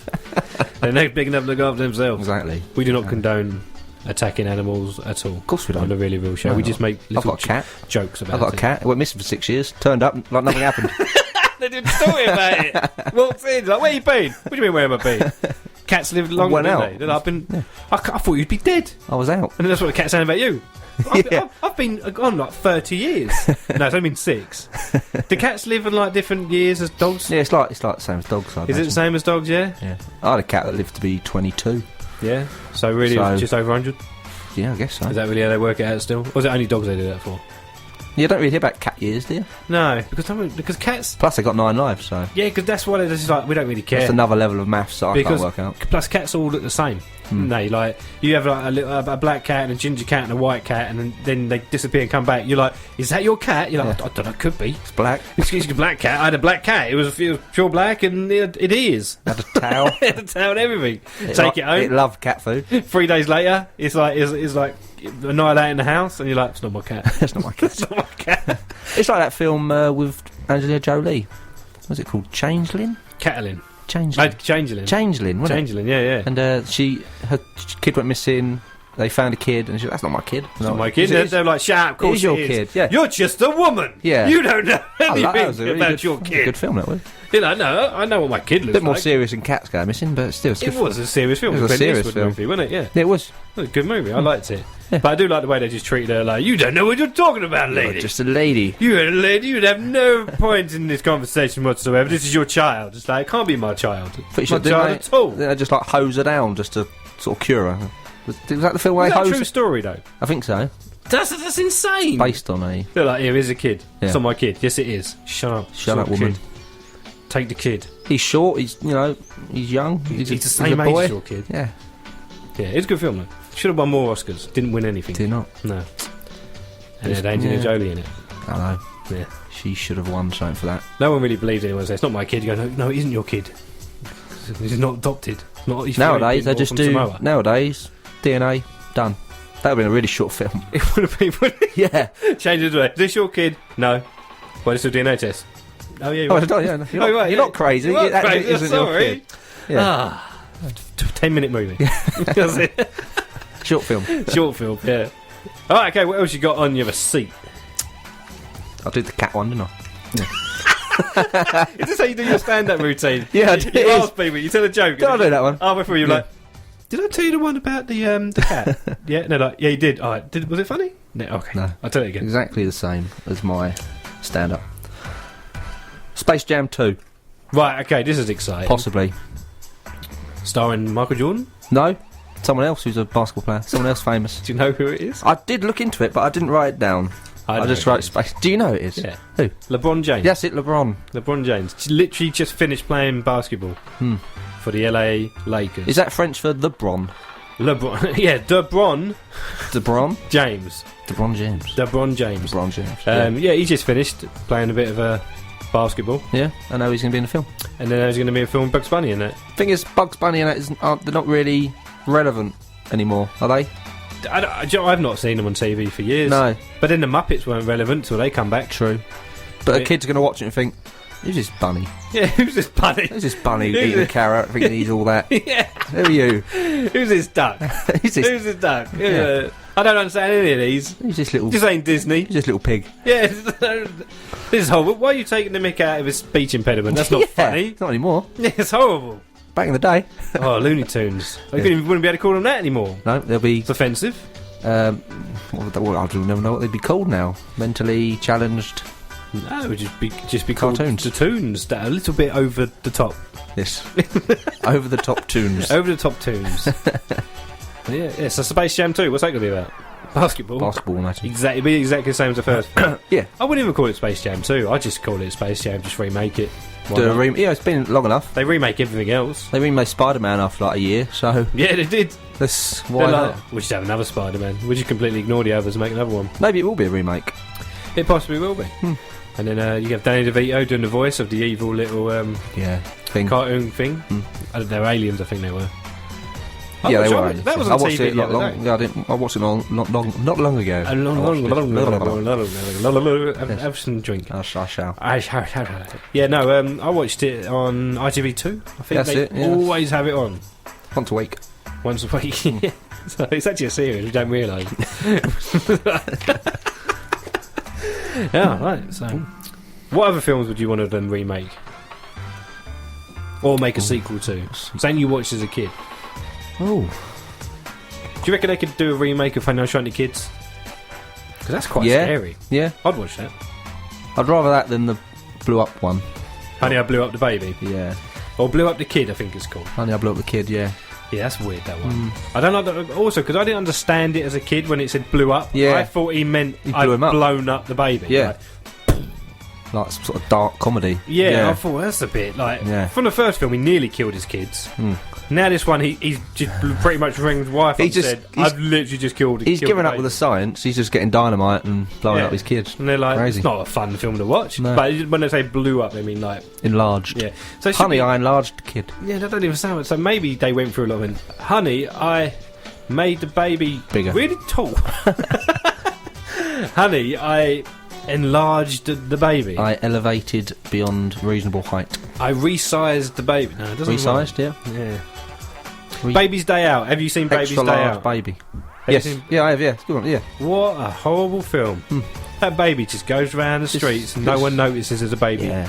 Speaker 3: then they're big enough to look after themselves.
Speaker 8: Exactly.
Speaker 3: We do not condone attacking animals at all.
Speaker 8: Of course we don't.
Speaker 3: On the Really Real Show.
Speaker 8: No,
Speaker 3: we just make little
Speaker 8: I've got a cat.
Speaker 3: Jokes about it.
Speaker 8: I've got a cat. It went missing for 6 years. Turned up like nothing happened.
Speaker 3: They didn't tell me about it. Walks in, like, where you been? What do you mean, where have I been? Cats live longer,
Speaker 8: Went
Speaker 3: didn't
Speaker 8: out.
Speaker 3: they? They're like, I thought you'd be dead.
Speaker 8: I was out.
Speaker 3: And that's what the cat's saying about you. I've been gone like 30 years. No, it's only been 6. Do cats live in like different years as dogs?
Speaker 8: Yeah, it's like the same as dogs.
Speaker 3: Is it the same as dogs? Yeah.
Speaker 8: Yeah. I had a cat that lived to be 22.
Speaker 3: Yeah. So really, it was just over 100.
Speaker 8: Yeah, I guess so.
Speaker 3: Is that really how they work it out still? Or is it only dogs they do that for?
Speaker 8: You don't really hear about cat years, do you?
Speaker 3: No, because cats.
Speaker 8: Plus, they got 9 lives, so
Speaker 3: Yeah, because that's what it is. Like, we don't really care.
Speaker 8: that's another level of maths that I can't work out.
Speaker 3: Plus, cats all look the same. They like you have like a black cat and a ginger cat and a white cat, and then they disappear and come back. You're like, is that your cat? You're like, I don't know, it could be.
Speaker 8: It's black.
Speaker 3: Excuse me, black cat. I had a black cat. It was pure black, and it is.
Speaker 8: Had a tail.
Speaker 3: It had a tail and everything. Take it home.
Speaker 8: It loved cat food.
Speaker 3: 3 days later, it's like annihilating the house, and you're like, it's not my cat.
Speaker 8: That's not my cat.
Speaker 3: It's not my cat.
Speaker 8: It's like that film with Angelina Jolie. What's it called? Changeling?
Speaker 3: Catalin.
Speaker 8: Changeling.
Speaker 3: Changeling.
Speaker 8: Changeling, wasn't it?
Speaker 3: Changeling, yeah.
Speaker 8: And her kid went missing. They found a kid, and she said, "That's not my kid.
Speaker 3: It's not my kid." They're like, "Shut up, of course
Speaker 8: it is your
Speaker 3: it is.
Speaker 8: kid. Yeah,
Speaker 3: You're just a woman.
Speaker 8: Yeah,
Speaker 3: you don't know anything
Speaker 8: that was a really
Speaker 3: about
Speaker 8: good,
Speaker 3: your kid."
Speaker 8: Good film, that was.
Speaker 3: You know, no, I know what my kid looks
Speaker 8: A bit more
Speaker 3: like.
Speaker 8: serious than cats go missing, but still, it's
Speaker 3: It
Speaker 8: good
Speaker 3: was a serious film.
Speaker 8: It was a
Speaker 3: Clint
Speaker 8: serious
Speaker 3: Eastwood
Speaker 8: film.
Speaker 3: movie, wasn't it? Yeah,
Speaker 8: Yeah, it was.
Speaker 3: it was a good movie. I liked it. Yeah. But I do like the way they just treated her like, you don't know what you're talking about, lady.
Speaker 8: You're just a lady.
Speaker 3: You're a lady. You'd have no point in this conversation whatsoever. This is your child. It's like, it can't be my child. My child at all.
Speaker 8: They just like hose her down just to sort of cure her. Was that the film where
Speaker 3: Is
Speaker 8: they
Speaker 3: that a
Speaker 8: hose
Speaker 3: true story, though?
Speaker 8: I think so.
Speaker 3: That's insane.
Speaker 8: Based on a...
Speaker 3: They're like, here is a kid.
Speaker 8: Yeah.
Speaker 3: It's not my kid. Yes, it is. Shut up.
Speaker 8: Shut up, woman.
Speaker 3: Kid. Take the kid.
Speaker 8: He's short, he's young.
Speaker 3: He's the
Speaker 8: a
Speaker 3: same age
Speaker 8: boy.
Speaker 3: as your kid.
Speaker 8: Yeah.
Speaker 3: Yeah, it's a good film, though. Should have won more Oscars. Didn't win anything.
Speaker 8: Did not.
Speaker 3: No. And it had Angelina Jolie in it.
Speaker 8: I know.
Speaker 3: Yeah.
Speaker 8: She should have won something for that.
Speaker 3: No one really believes anyone says, it's not my kid. You go, no, it isn't your kid. He's not adopted. Not, he's
Speaker 8: Nowadays, they just
Speaker 3: from
Speaker 8: do...
Speaker 3: Samoa.
Speaker 8: Nowadays, DNA, done. That would have been a really short film.
Speaker 3: It would have been, wouldn't it?
Speaker 8: Yeah.
Speaker 3: Change it away. Is this your kid? No. Well, it's a DNA test. Oh, yeah.
Speaker 8: Oh,
Speaker 3: Right.
Speaker 8: no, yeah, no, you're, not,
Speaker 3: right,
Speaker 8: you're
Speaker 3: yeah.
Speaker 8: not crazy.
Speaker 3: You're
Speaker 8: It
Speaker 3: not
Speaker 8: actually
Speaker 3: crazy.
Speaker 8: isn't your
Speaker 3: Sorry.
Speaker 8: kid. Yeah.
Speaker 3: Ah. 10-minute movie. That's it.
Speaker 8: Short film.
Speaker 3: Short film, yeah. Alright, okay, what else you got on your receipt?
Speaker 8: I did the cat one, didn't I?
Speaker 3: Is this how you do your stand-up routine?
Speaker 8: Yeah,
Speaker 3: you ask people, you tell a joke.
Speaker 8: Did I do that one?
Speaker 3: Halfway through, you're
Speaker 8: Yeah.
Speaker 3: like, did I tell you the one about the cat? Yeah, no, like, yeah, you did. Alright, was it funny? No, okay.
Speaker 8: No.
Speaker 3: I'll tell it again.
Speaker 8: Exactly the same as my stand-up. Space Jam 2,
Speaker 3: Right, okay, this is exciting.
Speaker 8: possibly.
Speaker 3: Starring Michael Jordan?
Speaker 8: No, someone else who's a basketball player. Someone else famous.
Speaker 3: Do you know who it is?
Speaker 8: I did look into it, but I didn't write it down. I just wrote Space. Do you know who it is?
Speaker 3: Yeah.
Speaker 8: Who?
Speaker 3: LeBron James.
Speaker 8: Yes, it LeBron.
Speaker 3: LeBron James. Literally just finished playing basketball for the LA Lakers.
Speaker 8: Is that French for the Bron?
Speaker 3: LeBron? Yeah, LeBron
Speaker 8: DeBron?
Speaker 3: James.
Speaker 8: LeBron James.
Speaker 3: LeBron James.
Speaker 8: LeBron James.
Speaker 3: Yeah, he just finished playing a bit of basketball,
Speaker 8: Yeah, I know he's going to be in the film.
Speaker 3: and then there's going to be a film with Bugs Bunny in it.
Speaker 8: Thing is, Bugs Bunny and that they're not really relevant anymore, are they?
Speaker 3: I've not seen them on TV for years.
Speaker 8: No.
Speaker 3: But then the Muppets weren't relevant till they come back.
Speaker 8: True. But
Speaker 3: Yeah.
Speaker 8: a kid's going to watch it and think, who's this bunny?
Speaker 3: Yeah, who's this bunny?
Speaker 8: Who's this bunny
Speaker 3: Who's
Speaker 8: eating a
Speaker 3: it?
Speaker 8: carrot, thinking he's all that?
Speaker 3: Yeah.
Speaker 8: Who are you?
Speaker 3: Who's this duck?
Speaker 8: Who's this?
Speaker 3: Who's this duck?
Speaker 8: Yeah.
Speaker 3: I don't understand any of these.
Speaker 8: Who's this little?
Speaker 3: This ain't Disney.
Speaker 8: Who's this little pig?
Speaker 3: Yeah. This is horrible. Why are you taking the mick out of his speech impediment? That's not
Speaker 8: Yeah,
Speaker 3: funny.
Speaker 8: Not anymore.
Speaker 3: Yeah, it's horrible.
Speaker 8: Back in the day.
Speaker 3: Oh, Looney Tunes. I wouldn't be able to call them that anymore.
Speaker 8: No, they'll be.
Speaker 3: It's offensive.
Speaker 8: I don't never know what they'd be called now. Mentally challenged.
Speaker 3: No, it would just be called
Speaker 8: Cartoons.
Speaker 3: the tunes that are a little bit over the top.
Speaker 8: Yes. Over the top tunes.
Speaker 3: Over the top tunes. Yeah, so Space Jam 2, what's that going to be about? Basketball.
Speaker 8: Basketball, mate.
Speaker 3: Exactly, be exactly the same as the first film.
Speaker 8: Yeah.
Speaker 3: I wouldn't even call it Space Jam 2. I'd just call it Space Jam, just remake it. Why
Speaker 8: Do a
Speaker 3: not?
Speaker 8: yeah, it's been long enough.
Speaker 3: They remake everything else.
Speaker 8: They remade Spider-Man after like a year, so
Speaker 3: Yeah, they did.
Speaker 8: that's
Speaker 3: They're
Speaker 8: why
Speaker 3: like,
Speaker 8: not?
Speaker 3: we should have another Spider-Man. We just completely ignore the others and make another one.
Speaker 8: Maybe it will be a remake.
Speaker 3: It possibly will be. And then you have Danny DeVito doing the voice of the evil little
Speaker 8: Yeah. Thing.
Speaker 3: cartoon thing. I don't know, aliens I think they were.
Speaker 8: Yeah, they were.
Speaker 3: That was
Speaker 8: I
Speaker 3: on
Speaker 8: watched
Speaker 3: TV
Speaker 8: it
Speaker 3: the
Speaker 8: not
Speaker 3: other
Speaker 8: long.
Speaker 3: day.
Speaker 8: Yeah, I watched it not long ago.
Speaker 3: Have some drink.
Speaker 8: I shall.
Speaker 3: Yeah, no, I watched it on ITV2. I think
Speaker 8: That's
Speaker 3: they
Speaker 8: it, yeah.
Speaker 3: always have it on
Speaker 8: Once a week.
Speaker 3: once a week. So it's actually a series, we don't realise. Yeah, right, so What other films would you want them to remake? Or make a sequel to? Something you watched as a kid.
Speaker 8: Oh.
Speaker 3: Do you reckon they could do a remake of Honey, I Shrunk the Kids? Because that's quite scary.
Speaker 8: Yeah.
Speaker 3: I'd watch that.
Speaker 8: I'd rather that than the Blew Up one.
Speaker 3: Honey, I Blew Up the Baby.
Speaker 8: Yeah.
Speaker 3: Or Blew Up the Kid, I think it's called.
Speaker 8: Honey, I Blew Up the Kid, yeah.
Speaker 3: Yeah, that's weird, that one. I don't like that. Also, because I didn't understand it as a kid when it said blew up.
Speaker 8: Yeah.
Speaker 3: I thought he meant
Speaker 8: He
Speaker 3: I'd
Speaker 8: blew him up.
Speaker 3: blown up the baby.
Speaker 8: Yeah.
Speaker 3: Like,
Speaker 8: Like some sort of dark comedy.
Speaker 3: yeah, I thought that's a bit like...
Speaker 8: Yeah.
Speaker 3: From the first film, he nearly killed his kids. Now this one, he's just pretty much rang his wife up and said, I've literally just killed
Speaker 8: He's
Speaker 3: killed
Speaker 8: given
Speaker 3: the
Speaker 8: up with the
Speaker 3: baby."
Speaker 8: science. He's just getting dynamite and blowing
Speaker 3: Yeah.
Speaker 8: up his kids.
Speaker 3: And they're like,
Speaker 8: Crazy.
Speaker 3: it's not a fun film to watch.
Speaker 8: No.
Speaker 3: But when they say blew up, they mean like...
Speaker 8: Enlarged.
Speaker 3: Yeah. So it should
Speaker 8: Honey,
Speaker 3: be-
Speaker 8: I enlarged the kid.
Speaker 3: Yeah, that don't even sound right. So maybe they went through a lot of... Honey, I made the baby...
Speaker 8: Bigger.
Speaker 3: Really tall. Honey, I enlarged the baby.
Speaker 8: I elevated beyond reasonable height.
Speaker 3: I resized the baby. No, it doesn't
Speaker 8: Resized, yeah.
Speaker 3: work. Yeah.
Speaker 8: Re-
Speaker 3: Baby's Day Out. Have you seen Baby's
Speaker 8: Extra
Speaker 3: Day
Speaker 8: large
Speaker 3: Out?
Speaker 8: baby.
Speaker 3: you
Speaker 8: Yes.
Speaker 3: seen-
Speaker 8: Yeah, I have, yeah. It's a good one, yeah.
Speaker 3: What a horrible film. That baby just goes around the streets and no one notices there's a baby.
Speaker 8: Yeah.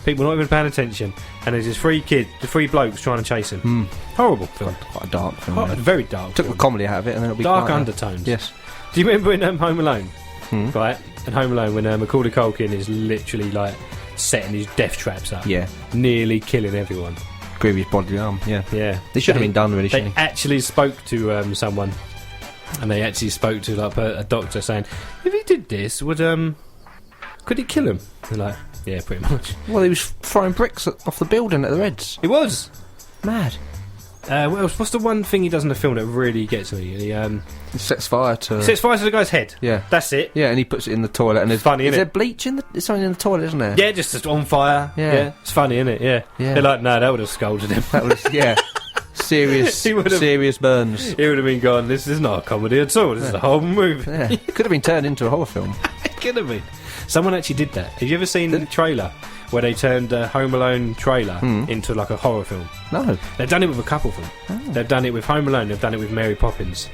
Speaker 3: People not even paying attention. And there's this three blokes trying to chase him. Horrible film.
Speaker 8: Quite a dark film.
Speaker 3: Oh,
Speaker 8: yeah.
Speaker 3: very dark.
Speaker 8: Took the
Speaker 3: film.
Speaker 8: comedy out of it and then it'll be
Speaker 3: Dark
Speaker 8: quite
Speaker 3: undertones.
Speaker 8: Yes.
Speaker 3: Do you remember in Home Alone? Right? In Home Alone when Macaulay Culkin is literally like setting his death traps up.
Speaker 8: Yeah.
Speaker 3: Nearly killing everyone.
Speaker 8: Grievous bodily harm, yeah.
Speaker 3: Yeah.
Speaker 8: It should have been done, really,
Speaker 3: They
Speaker 8: shouldn't it?
Speaker 3: actually spoke to someone, and they actually spoke to like a doctor saying, if he did this, could he kill him? They're like, yeah, pretty much.
Speaker 8: Well, he was throwing bricks off the building at the Reds.
Speaker 3: It was.
Speaker 8: Mad.
Speaker 3: What else? What's the one thing he does in the film that really gets me?
Speaker 8: He sets fire to...
Speaker 3: Sets fire to the guy's head.
Speaker 8: Yeah.
Speaker 3: That's it.
Speaker 8: Yeah, and he puts it in the toilet and there's...
Speaker 3: Funny,
Speaker 8: is
Speaker 3: innit?
Speaker 8: there bleach in the... There's something in the toilet, isn't there?
Speaker 3: Yeah, just on fire.
Speaker 8: Yeah.
Speaker 3: It's funny, isn't it? Yeah.
Speaker 8: Yeah.
Speaker 3: They're like, no, that would have scolded him.
Speaker 8: That was... Yeah. Serious...
Speaker 3: He would've-
Speaker 8: serious burns.
Speaker 3: He would have been gone, this is not a comedy at all. This is a whole movie.
Speaker 8: Yeah. Could have been turned into a horror film.
Speaker 3: It could have been. Someone actually did that. Have you ever seen the trailer where they turned a Home Alone trailer into like a horror film?
Speaker 8: No.
Speaker 3: They've done it with a couple of them. They've done it with Home Alone. They've done it with Mary Poppins.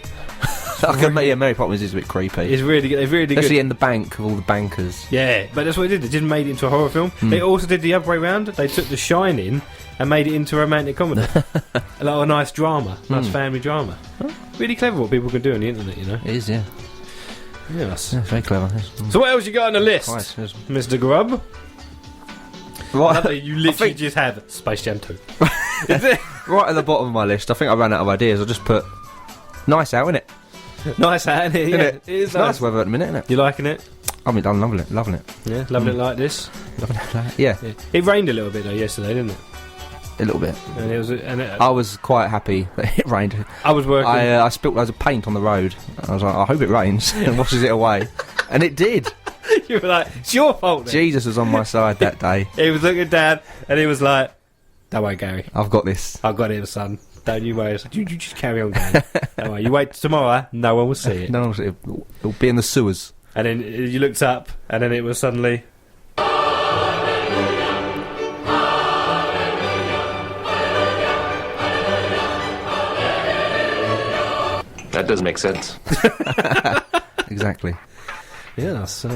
Speaker 8: Yeah, Mary Poppins is a bit creepy.
Speaker 3: It's really good. It's really good.
Speaker 8: Especially in the bank of all the bankers.
Speaker 3: Yeah, but that's what they did. They just made it into a horror film. They also did the other way around. They took The Shining and made it into a romantic comedy. Like a nice drama, nice family drama. Really clever what people can do on the internet, you know.
Speaker 8: It is, yeah.
Speaker 3: Yes.
Speaker 8: Yeah, very clever. Yes.
Speaker 3: So what else you got on the list,
Speaker 8: Nice, yes.
Speaker 3: Mr. Grubb?
Speaker 8: Right,
Speaker 3: You literally
Speaker 8: think-
Speaker 3: just have Space Jam 2. Is it?
Speaker 8: right at the bottom of my list, I think I ran out of ideas. I just put... Nice out, innit?
Speaker 3: Nice hat, isn't it? Yeah,
Speaker 8: Innit?
Speaker 3: it is
Speaker 8: It's nice
Speaker 3: nice.
Speaker 8: weather at the minute, innit?
Speaker 3: You liking it?
Speaker 8: I mean, I'm loving it, loving it.
Speaker 3: Yeah, loving it like this.
Speaker 8: Loving it. Yeah,
Speaker 3: Yeah. It rained a little bit though yesterday, didn't it?
Speaker 8: a little bit.
Speaker 3: And it was.
Speaker 8: I was quite happy that it rained.
Speaker 3: I was working.
Speaker 8: I spilt loads of paint on the road. I was like, I hope it rains and washes it away. And it did.
Speaker 3: You were like, it's your fault. Then.
Speaker 8: Jesus was on my side that day.
Speaker 3: He was looking down, and he was like, "Don't worry, Gary.
Speaker 8: I've got this.
Speaker 3: I've got it, son. Don't you worry. You just carry on going. Don't worry. You wait tomorrow. No one will see it."
Speaker 8: No, it'll be in the sewers.
Speaker 3: And then you looked up, and then it was suddenly.
Speaker 6: That doesn't make sense.
Speaker 8: Exactly.
Speaker 3: Yeah, so.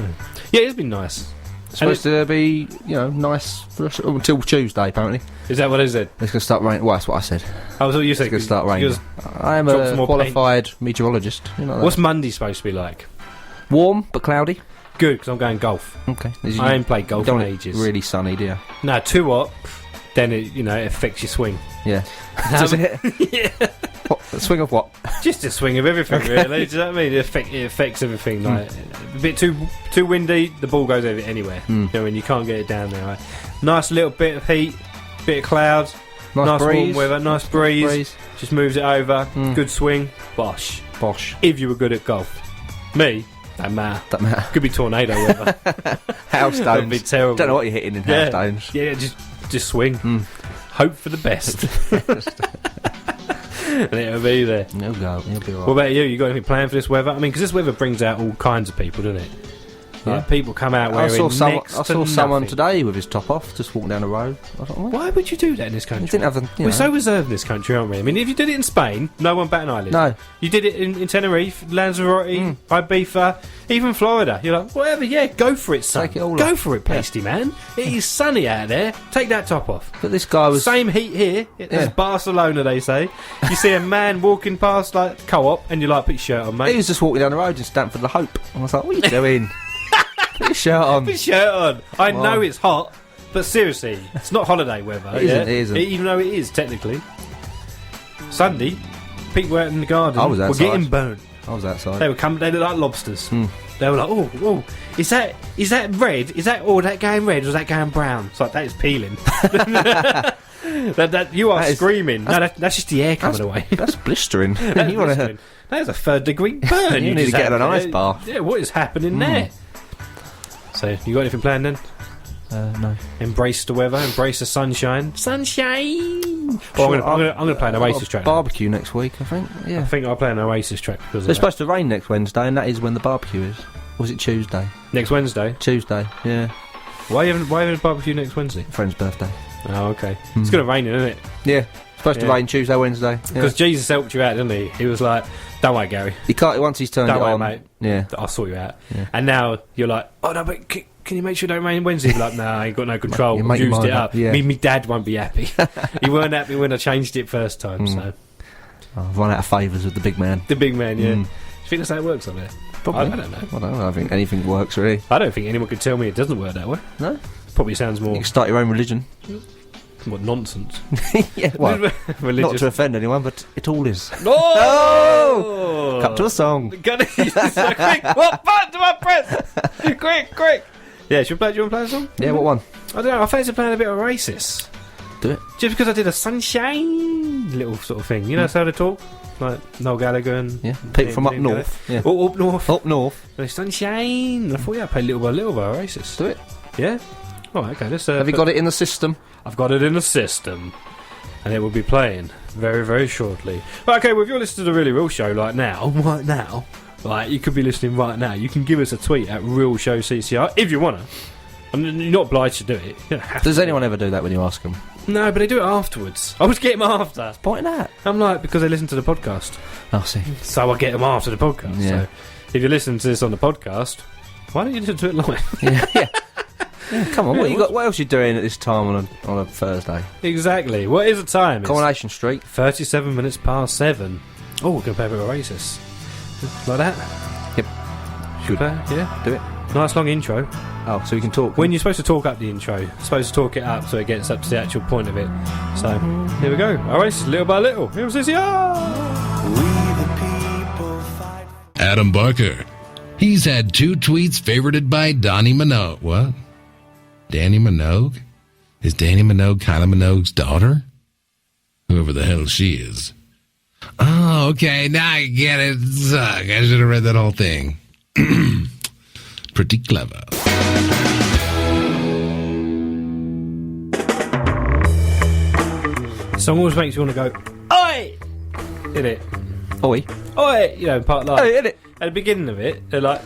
Speaker 3: Yeah, it's been nice.
Speaker 8: It's supposed to be, nice for us until Tuesday, apparently.
Speaker 3: Is that what it said?
Speaker 8: It's going to start raining. Well, that's what I said.
Speaker 3: I was what you said.
Speaker 8: It's going to start raining. I am
Speaker 3: drop some
Speaker 8: a
Speaker 3: more
Speaker 8: qualified meteorologist. You know that.
Speaker 3: What's Monday supposed to be like?
Speaker 8: Warm but cloudy.
Speaker 3: Good, because I'm going golf.
Speaker 8: Okay.
Speaker 3: I ain't played golf
Speaker 8: don't
Speaker 3: in
Speaker 8: want it
Speaker 3: ages.
Speaker 8: really sunny, do you?
Speaker 3: No, too hot. Then it affects your swing.
Speaker 8: Yeah. Does it?
Speaker 3: Yeah.
Speaker 8: What, a swing of what?
Speaker 3: Just a swing of everything, really. Do you know what I mean? It affects everything. Like a bit too windy, the ball goes anywhere. You know, and you can't get it down there. Right? Nice little bit of heat, bit of clouds, nice
Speaker 8: breeze.
Speaker 3: warm weather, nice breeze. Just moves it over. Good swing. Bosh.
Speaker 8: If
Speaker 3: you were good at golf. Me, don't matter.
Speaker 8: Don't matter.
Speaker 3: Could be tornado weather.
Speaker 8: Hailstones.
Speaker 3: That'd be terrible.
Speaker 8: Don't know what you're hitting in hailstones.
Speaker 3: Yeah, just swing. Hope for the best. And it'll be there.
Speaker 8: He'll go. He'll be
Speaker 3: What
Speaker 8: alright.
Speaker 3: about you? You got anything planned for this weather? I mean, because this weather brings out all kinds of people, doesn't it? Like, people come out wearing
Speaker 8: I saw someone today with his top off, just walking down the road. I thought,
Speaker 3: why would you do that in this country?
Speaker 8: Didn't have
Speaker 3: We're so reserved in this country, aren't we? I mean, if you did it in Spain, no one bat an eyelid.
Speaker 8: No.
Speaker 3: You did it in Tenerife, Lanzarote, Ibiza, even Florida. You're like, whatever, yeah, go for it, son.
Speaker 8: Take it all
Speaker 3: go
Speaker 8: off.
Speaker 3: for it, pasty man. It is sunny out there. Take that top off.
Speaker 8: But this guy was...
Speaker 3: Same heat here. It's Barcelona, they say. You see a man walking past, like, co-op, and you're like, put your shirt on, mate.
Speaker 8: He was just walking down the road in Stamford La Hope. And I was like, what are you doing? Put your shirt on.
Speaker 3: Put your shirt on. I know it's hot, but seriously, it's not holiday weather.
Speaker 8: It isn't.
Speaker 3: Even though it is, technically. Sunday, people out in the garden
Speaker 8: I was
Speaker 3: were
Speaker 8: outside.
Speaker 3: getting burnt.
Speaker 8: I was outside.
Speaker 3: They looked like lobsters. They were like, oh, is that red? Is that going red or is that going brown? It's like, that is peeling. You are screaming. That's just the air coming away.
Speaker 8: That's blistering.
Speaker 3: That is a 3rd degree burn.
Speaker 8: You need to get an ice bath.
Speaker 3: Yeah, what is happening there? So, you got anything planned then?
Speaker 8: No.
Speaker 3: Embrace the weather, embrace the sunshine. Sunshine! Well, I'm going to play an Oasis track.
Speaker 8: Barbecue next week, I think. Yeah.
Speaker 3: I think I'll play an Oasis track because
Speaker 8: It's supposed to rain next Wednesday, and that is when the barbecue is. Or was it Tuesday?
Speaker 3: Next Wednesday?
Speaker 8: Tuesday, yeah.
Speaker 3: Why you having a barbecue next Wednesday?
Speaker 8: Friend's birthday.
Speaker 3: Oh, okay. It's going to rain, isn't it?
Speaker 8: Yeah. Supposed to rain Tuesday, Wednesday.
Speaker 3: Because Jesus helped you out, didn't he? He was like, don't worry, Gary.
Speaker 8: He can't, once he's turned
Speaker 3: Don't
Speaker 8: it
Speaker 3: worry,
Speaker 8: on,
Speaker 3: mate.
Speaker 8: Yeah.
Speaker 3: I'll sort you out.
Speaker 8: Yeah.
Speaker 3: And now you're like, oh, no, but can you make sure it don't rain Wednesday? You're like, no, I ain't got no control.
Speaker 8: Make your
Speaker 3: Juiced
Speaker 8: mind
Speaker 3: it up.
Speaker 8: Yeah.
Speaker 3: Me dad won't be happy. He weren't happy when I changed it first time, so.
Speaker 8: I've run out of favours with the big man.
Speaker 3: The big man, yeah. Do you think that's how it works on there?
Speaker 8: Probably.
Speaker 3: I don't know.
Speaker 8: I don't know. I think anything works, really.
Speaker 3: I don't think anyone could tell me it doesn't work that way.
Speaker 8: No?
Speaker 3: Probably sounds more...
Speaker 8: You can start your own religion.
Speaker 3: What nonsense.
Speaker 8: Yeah, well,
Speaker 3: religious.
Speaker 8: not to offend anyone, but it all is.
Speaker 3: Oh!
Speaker 8: Cut to a song.
Speaker 3: Quick! What button do I press? Quick! Yeah, do you want to play a song?
Speaker 8: Yeah, what one?
Speaker 3: I don't know, I fancy playing a bit of Oasis.
Speaker 8: Do it.
Speaker 3: Just because I did a sunshine little sort of thing. You know how they talk? Like Noel Gallagher and...
Speaker 8: Yeah, people from up north. Yeah.
Speaker 3: Up north.
Speaker 8: Up north.
Speaker 3: And sunshine. I thought, yeah, I'd play little by Oasis.
Speaker 8: Do it.
Speaker 3: Yeah? Alright, okay, let's...
Speaker 8: Have you got it in the system?
Speaker 3: I've got it in the system. And it will be playing very, very shortly. Right, okay, well, if you're listening to the Really Real Show right now, like, you could be listening right now, you can give us a tweet at Real Show CCR if you want to. I mean, you're not obliged to do it. You don't have
Speaker 8: Does
Speaker 3: to
Speaker 8: anyone ever do that when you ask them?
Speaker 3: No, but they do it afterwards. I always get them after.
Speaker 8: Point that.
Speaker 3: I'm like, because they listen to the podcast.
Speaker 8: Oh, see.
Speaker 3: So I get them after the podcast.
Speaker 8: Yeah.
Speaker 3: So if you're listening to this on the podcast, why don't you listen to it live?
Speaker 8: Yeah. Come on, what else are you doing at this time on a Thursday?
Speaker 3: Exactly. What is the time?
Speaker 8: Coronation Street.
Speaker 3: 37 minutes past 7. Oh, we're going to play a bit of Oasis. Like that?
Speaker 8: Yep.
Speaker 3: Should play? Yeah?
Speaker 8: Do it.
Speaker 3: Nice long intro.
Speaker 8: Oh, so we can talk.
Speaker 3: When you're supposed to talk up the intro, you're supposed to talk it up so it gets up to the actual point of it. So, here we go. Oasis, little by little. Here we
Speaker 2: Adam Barker. He's had 2 tweets favorited by Donnie Minogue. What? Danny Minogue? Is Danny Minogue Kylie Minogue's daughter? Whoever the hell she is. Oh, okay, now I get it. Suck. I should have read that whole thing. Pretty clever.
Speaker 3: Song always makes you want to go, oi! Hit it.
Speaker 8: Oi.
Speaker 3: Oi! You know, part live.
Speaker 8: Oi, hit it.
Speaker 3: At the beginning of it, they're like,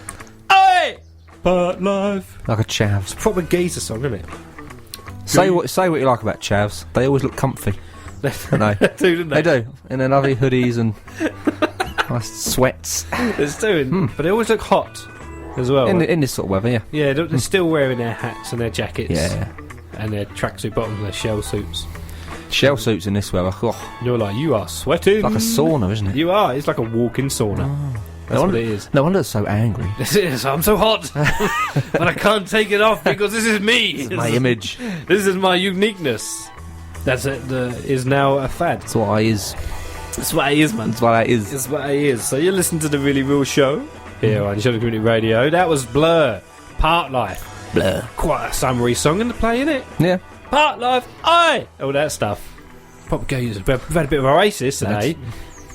Speaker 3: oi! Part live.
Speaker 8: Like a chavs.
Speaker 3: It's a proper geezer song, isn't it?
Speaker 8: Say what you like about chavs. They always look comfy. Don't they?
Speaker 3: do, don't they?
Speaker 8: They do. In their lovely hoodies and nice sweats.
Speaker 3: It's doing. But they always look hot as well.
Speaker 8: In this sort of weather, yeah.
Speaker 3: Yeah, they're still wearing their hats and their jackets.
Speaker 8: Yeah.
Speaker 3: And their tracksuit bottoms and their shell suits.
Speaker 8: Shell suits in this weather. Oh,
Speaker 3: You're like, you are sweating.
Speaker 8: like a sauna, isn't it?
Speaker 3: You are. It's like a walk-in sauna. That's what it is.
Speaker 8: No wonder it's so angry.
Speaker 3: This is. I'm so hot. But I can't take it off because this is me.
Speaker 8: This is my image.
Speaker 3: This is my uniqueness. That's it. Is now a fad.
Speaker 8: That's what I is.
Speaker 3: That's what it is, man.
Speaker 8: That's what I is.
Speaker 3: That's what it is. So you're listening to the Really Real Show here on Chelmsford Community Radio. That was Blur, Part Life.
Speaker 8: Blur.
Speaker 3: Quite a summary song in the play, innit?
Speaker 8: Yeah.
Speaker 3: Part Life, aye! All that stuff. Proper games. We've had a bit of Oasis today.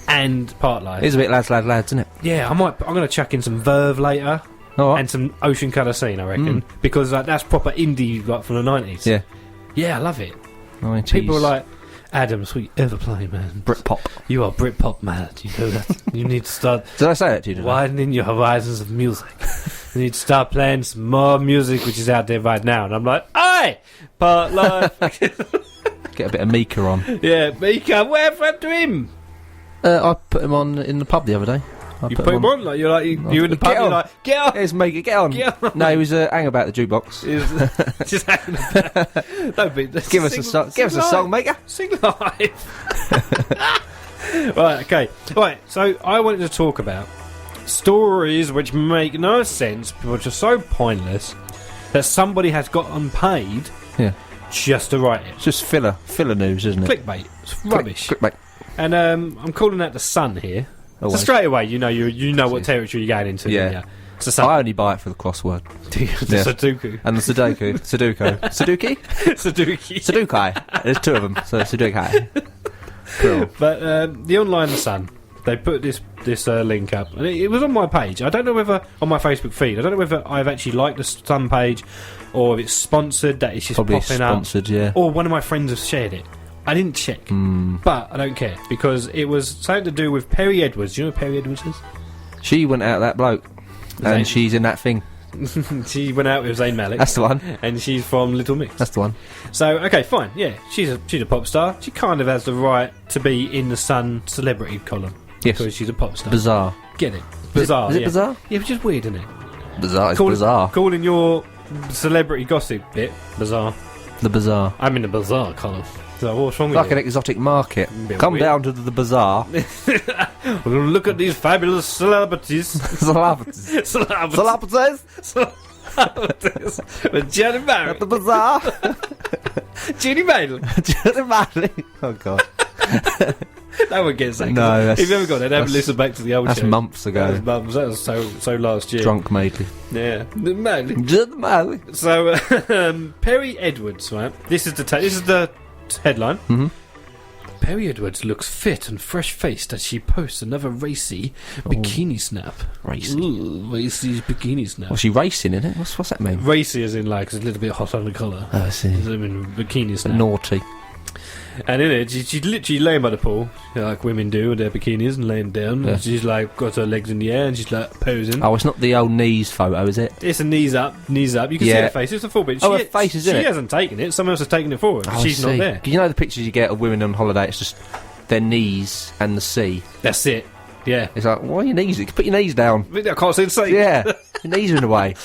Speaker 3: And Part Life.
Speaker 8: It's a bit lads, isn't it?
Speaker 3: Yeah, I'm going to chuck in some Verve later.
Speaker 8: All right.
Speaker 3: And some Ocean Colour Scene, I reckon. Because that's proper indie like from the 90s.
Speaker 8: Yeah.
Speaker 3: Yeah, I love it.
Speaker 8: 90s.
Speaker 3: People are like, Adam, sweet ever play, man.
Speaker 8: Britpop.
Speaker 3: You are Britpop, man. You know that. You need to start
Speaker 8: Did I say that to you?
Speaker 3: widening your horizons of music. I need to start playing some more music, which is out there right now. And I'm like, aye! Part life.
Speaker 8: Get a bit of Mika on.
Speaker 3: Yeah, Mika, whatever happened to him?
Speaker 8: I put him on in the pub the other day.
Speaker 3: You put him on? Like, you're in the pub, you're like, get on!
Speaker 8: Here's Mika, get on!
Speaker 3: Get on.
Speaker 8: No, he was hanging about the jukebox.
Speaker 3: He was just hanging about. Don't be...
Speaker 8: Give us a song. Give us a song, Mika.
Speaker 3: Sing live. Right, okay. Right, so I wanted to talk about stories which make no sense, which are so pointless, that somebody has gotten paid just to write it.
Speaker 8: It's just filler news, isn't it?
Speaker 3: Clickbait. It's rubbish.
Speaker 8: Clickbait.
Speaker 3: And I'm calling out the Sun here.
Speaker 8: Always.
Speaker 3: So straight away, you know what territory you're going into.
Speaker 8: Yeah.
Speaker 3: Yeah. It's the Sun.
Speaker 8: I only buy it for the crossword.
Speaker 3: The Sudoku.
Speaker 8: And the Sudoku. Sudoku? Sudokai. There's two of them, so Sudokai. Cool.
Speaker 3: But the online Sun, they put this link up, and it was on my page. I don't know whether on my Facebook feed. I don't know whether I've actually liked the Sun page, or if it's sponsored. That it's just
Speaker 8: probably
Speaker 3: popping
Speaker 8: sponsored,
Speaker 3: up.
Speaker 8: Yeah.
Speaker 3: Or one of my friends has shared it. I didn't check, but I don't care because it was something to do with Perrie Edwards. Do you know who Perrie Edwards is?
Speaker 8: She went out that bloke, and she's in that thing.
Speaker 3: She went out with Zayn Malik.
Speaker 8: That's the one.
Speaker 3: And she's from Little Mix.
Speaker 8: That's the one.
Speaker 3: So, okay, fine. Yeah, she's a pop star. She kind of has the right to be in the Sun celebrity column.
Speaker 8: Yes.
Speaker 3: Because she's a pop star.
Speaker 8: Bizarre.
Speaker 3: Get it? Bizarre.
Speaker 8: Is it bizarre?
Speaker 3: Yeah, it's just weird, isn't it?
Speaker 8: Bizarre. It's bizarre.
Speaker 3: Calling your celebrity gossip bit bizarre.
Speaker 8: The bizarre.
Speaker 3: I'm in the bizarre column. So what's wrong with
Speaker 8: like
Speaker 3: you?
Speaker 8: an exotic market.
Speaker 3: Come
Speaker 8: weird. Down to the bazaar.
Speaker 3: Look at these fabulous celebrities.
Speaker 8: Celebrities.
Speaker 3: With Jenny Barry.
Speaker 8: At the bazaar.
Speaker 3: Jenny Bailey.
Speaker 8: Jenny Bailey. Oh, God.
Speaker 3: That one gets that.
Speaker 8: No, that's...
Speaker 3: If you haven't got it, have a listen back to the old show.
Speaker 8: That's months ago.
Speaker 3: That was so last year.
Speaker 8: Drunk Maidley.
Speaker 3: Yeah. Maidley.
Speaker 8: Maidley.
Speaker 3: So, Perrie Edwards, right? This is the headline.
Speaker 8: Mm-hmm.
Speaker 3: Perrie Edwards looks fit and fresh-faced as she posts another racy bikini snap.
Speaker 8: Racy.
Speaker 3: Ooh, racy bikini snap.
Speaker 8: Was she racing in it? What's that mean?
Speaker 3: Racy as in like, it's a little bit hot on the collar.
Speaker 8: Oh, I see.
Speaker 3: I mean, bikini snap.
Speaker 8: Naughty.
Speaker 3: And in it, she's literally laying by the pool, like women do with their bikinis, and laying down.
Speaker 8: Yeah.
Speaker 3: And she's like got her legs in the air, and she's like posing.
Speaker 8: Oh, it's not the old knees photo, is it?
Speaker 3: It's a knees up. You can see her face. It's a full bit.
Speaker 8: Her face is in it.
Speaker 3: She hasn't taken it. Someone else has taken it for her.
Speaker 8: Oh,
Speaker 3: She's not there.
Speaker 8: You know the pictures you get of women on holiday? It's just their knees and the sea.
Speaker 3: That's it. Yeah.
Speaker 8: It's like, why are your knees? Put your knees down.
Speaker 3: I can't see the sea.
Speaker 8: Yeah, your knees are in the way.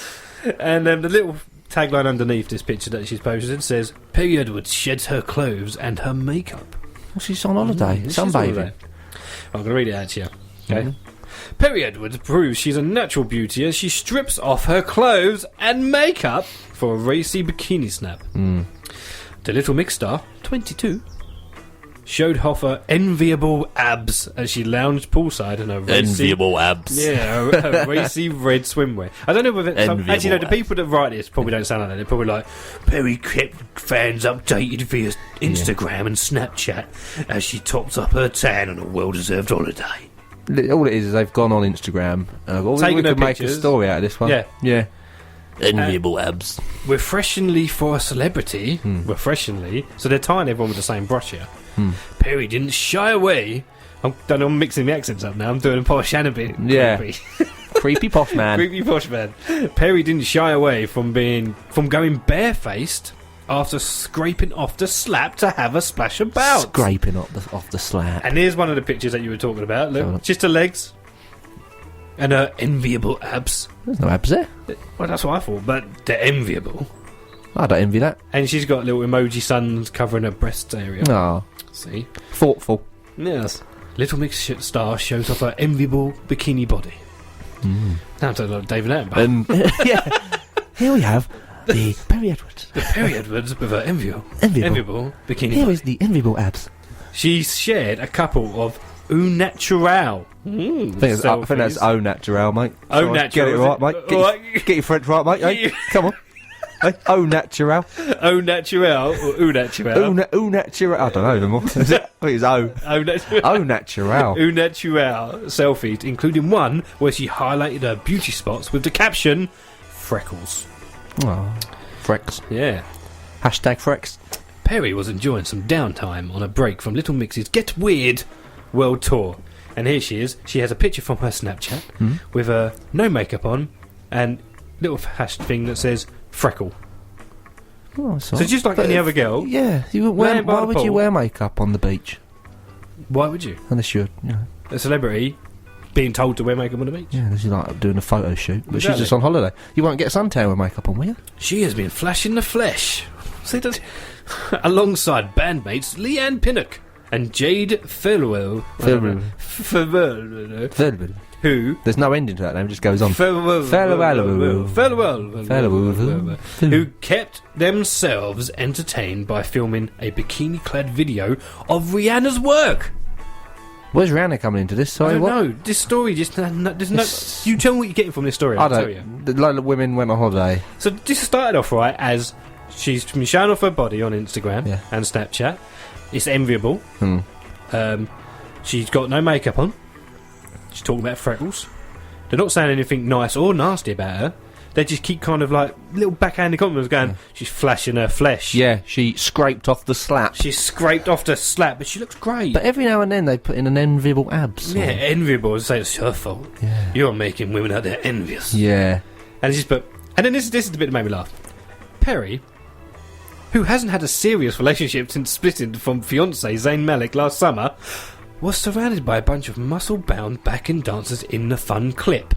Speaker 3: And the little tagline underneath this picture that she's posted says, Perrie Edwards sheds her clothes and her makeup.
Speaker 8: Well, she's on holiday. Sunbathing.
Speaker 3: I'm going to read it out to you. Okay. Perrie Edwards proves she's a natural beauty as she strips off her clothes and makeup for a racy bikini snap. The Little Mix star, 22, showed off her enviable abs as she lounged poolside in her racy...
Speaker 1: Enviable abs.
Speaker 3: Yeah, her racy red swimwear. I don't know whether... actually, no, the people that write this probably don't sound like that. They're probably like, Perrie kept fans updated via Instagram and Snapchat as she tops up her tan on a well-deserved holiday.
Speaker 8: All it is they've gone on Instagram and we could make a story out of this one. Yeah.
Speaker 1: Enviable abs.
Speaker 3: Refreshingly for a celebrity, refreshingly, so they're tying everyone with the same brush here. Perrie didn't shy away. I'm mixing the accents up now. I'm doing a posh and a bit creepy.
Speaker 8: Creepy posh man.
Speaker 3: Creepy posh man. Perrie didn't shy away from going barefaced after scraping off the slap to have a splash about.
Speaker 8: Scraping off the slap.
Speaker 3: And here's one of the pictures that you were talking about. Look, just her legs and her enviable abs.
Speaker 8: There's no abs there.
Speaker 3: Well, that's what I thought, but they're enviable.
Speaker 8: I don't envy that.
Speaker 3: And she's got little emoji suns covering her breast area.
Speaker 8: Oh.
Speaker 3: See?
Speaker 8: Thoughtful.
Speaker 3: Yes. Little Mix star shows off her enviable bikini body. Now I'm talking like David Attenborough.
Speaker 8: Yeah. Here we have the Perrie Edwards.
Speaker 3: The Perrie Edwards with her enviable bikini
Speaker 8: Here
Speaker 3: body.
Speaker 8: is the enviable abs.
Speaker 3: She shared a couple of au naturel.
Speaker 8: I think that's au naturel, mate.
Speaker 3: Au naturel.
Speaker 8: Get it right, mate. Get your French right, mate. Hey, come on. Hey, au naturel.
Speaker 3: Au naturel or au naturel?
Speaker 8: Au naturel. I don't know anymore. Is it? I think it's au.
Speaker 3: Au naturel.
Speaker 8: Au naturel.
Speaker 3: Au naturel selfies, including one where she highlighted her beauty spots with the caption, freckles.
Speaker 8: Oh, Frex.
Speaker 3: Yeah.
Speaker 8: Hashtag Frex.
Speaker 3: Perrie was enjoying some downtime on a break from Little Mix's Get Weird World Tour. And here she is. She has a picture from her Snapchat with her no makeup on and little hash thing that says freckle.
Speaker 8: Oh,
Speaker 3: So just like any other girl.
Speaker 8: Yeah, why would you wear makeup on the beach?
Speaker 3: Why would you?
Speaker 8: Unless you're,
Speaker 3: A celebrity being told to wear makeup on the beach.
Speaker 8: Yeah, unless you're like doing a photo shoot. But
Speaker 3: Exactly.
Speaker 8: she's just on holiday. You won't get suntan with makeup on, will you?
Speaker 3: She has been flashing the flesh. See that? Alongside bandmates Leanne Pinnock and Jade Farewell. Who?
Speaker 8: There's no ending to that name, it just goes on.
Speaker 3: Farewell.
Speaker 8: Farewell.
Speaker 3: Who kept themselves entertained by filming a bikini-clad video of Rihanna's work.
Speaker 8: Where's Rihanna coming into this? Sorry,
Speaker 3: I don't
Speaker 8: what?
Speaker 3: know. This story just there's no. You tell me what you're getting from this story.
Speaker 8: I
Speaker 3: I'll tell you.
Speaker 8: don't. A load of women went on holiday.
Speaker 3: So this started off right as she's been showing off her body on Instagram
Speaker 8: Yeah.
Speaker 3: and Snapchat. It's enviable.
Speaker 8: Hmm.
Speaker 3: She's got no makeup on. She's talking about freckles. They're not saying anything nice or nasty about her. They just keep kind of like little backhanded compliments going, she's flashing her flesh.
Speaker 8: Yeah, she scraped off the slap.
Speaker 3: She's scraped off the slap, but she looks great.
Speaker 8: But every now and then they put in an enviable abs.
Speaker 3: Yeah, enviable. Say it's her fault.
Speaker 8: Yeah.
Speaker 3: You're making women out there envious.
Speaker 8: Yeah.
Speaker 3: And it's just put. And then this is the bit that made me laugh. Perrie, who hasn't had a serious relationship since splitting from fiancé Zayn Malik last summer, was surrounded by a bunch of muscle-bound backing dancers in the fun clip.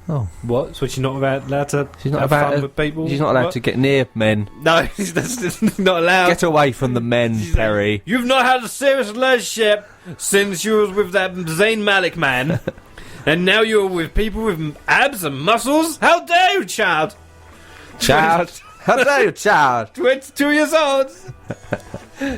Speaker 8: Oh.
Speaker 3: What? So she's not allowed to
Speaker 8: She's not
Speaker 3: have
Speaker 8: about
Speaker 3: fun with people?
Speaker 8: She's not allowed
Speaker 3: What?
Speaker 8: to get near men.
Speaker 3: No, that's not allowed.
Speaker 8: Get away from the men, Perrie.
Speaker 3: You've not had a serious relationship since you was with that Zayn Malik man, and now you're with people with abs and muscles? How dare you, child?
Speaker 8: Child. How dare you, child?
Speaker 3: 22 years old.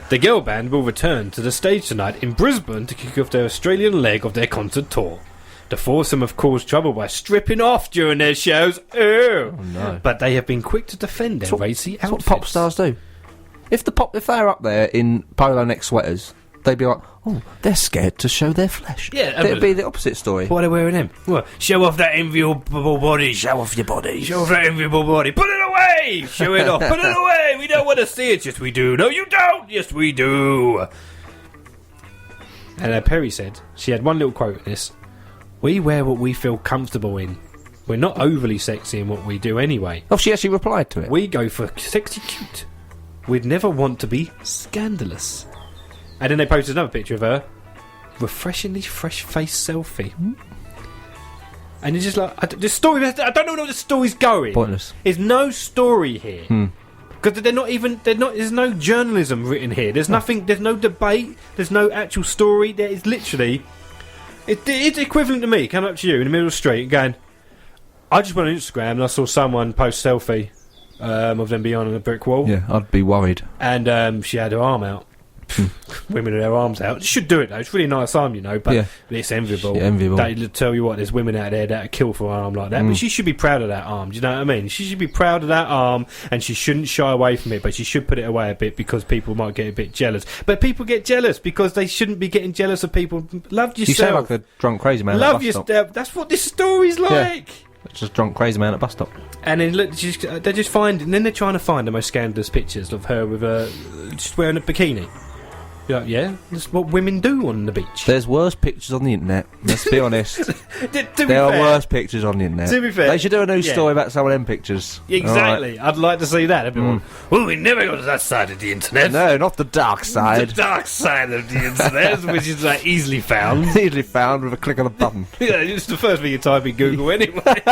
Speaker 3: The girl band will return to the stage tonight in Brisbane to kick off their Australian leg of their concert tour. The foursome have caused trouble by stripping off during their shows. Oh
Speaker 8: no.
Speaker 3: But they have been quick to defend their racy
Speaker 8: That's
Speaker 3: outfits.
Speaker 8: what pop stars do. If they're up there in polo neck sweaters, they'd be like, oh, they're scared to show their flesh.
Speaker 3: Yeah,
Speaker 8: It'd be the opposite story.
Speaker 3: What are they wearing them? Well, show off that enviable body.
Speaker 8: Show off your body.
Speaker 3: Show off that enviable body. Put it away! Show it off. Put it away! We don't want to see it. Yes, we do. No, you don't! Yes, we do. And Perrie said, she had one little quote in this. We wear what we feel comfortable in. We're not overly sexy in what we do anyway.
Speaker 8: Oh, she actually replied to it.
Speaker 3: We go for sexy cute. We'd never want to be scandalous. And then they posted another picture of her. Refreshingly fresh face selfie. And it's just like, the story, I don't know where the story's going.
Speaker 8: Pointless.
Speaker 3: There's no story here. Because there's no journalism written here. There's nothing, there's no debate, there's no actual story. There is literally, it's equivalent to me coming up to you in the middle of the street and going, I just went on Instagram and I saw someone post a selfie of them behind a brick wall.
Speaker 8: Yeah, I'd be worried.
Speaker 3: And she had her arm out. Women with their arms out. She should do it though. It's a really nice arm, you know, but
Speaker 8: Yeah.
Speaker 3: it's enviable.
Speaker 8: Yeah, enviable.
Speaker 3: They tell you what, there's women out there that kill for an arm like that. But she should be proud of that arm. Do you know what I mean? She should be proud of that arm, and she shouldn't shy away from it. But she should put it away a bit because people might get a bit jealous. But people get jealous because they shouldn't be getting jealous of people. Love yourself.
Speaker 8: You sound like a drunk crazy man.
Speaker 3: Love
Speaker 8: at a bus stop.
Speaker 3: yourself. That's what this story's like.
Speaker 8: It's just drunk crazy man at a bus stop.
Speaker 3: And then look, they just find, and then they're trying to find the most scandalous pictures of her with just wearing a bikini. You're like, yeah, that's what women do on the beach.
Speaker 8: There's worse pictures on the internet. Let's be honest.
Speaker 3: To be
Speaker 8: There are
Speaker 3: fair,
Speaker 8: worse pictures on the internet.
Speaker 3: To be fair,
Speaker 8: They should do a new
Speaker 3: yeah.
Speaker 8: story about some of them pictures.
Speaker 3: Exactly. I'd like to see that. I'd be like, well, we never go to that side of the internet.
Speaker 8: No, not the dark side.
Speaker 3: The dark side of the internet, which is like easily found.
Speaker 8: Easily found with a click of a button.
Speaker 3: Yeah, it's the first thing you type in Google anyway.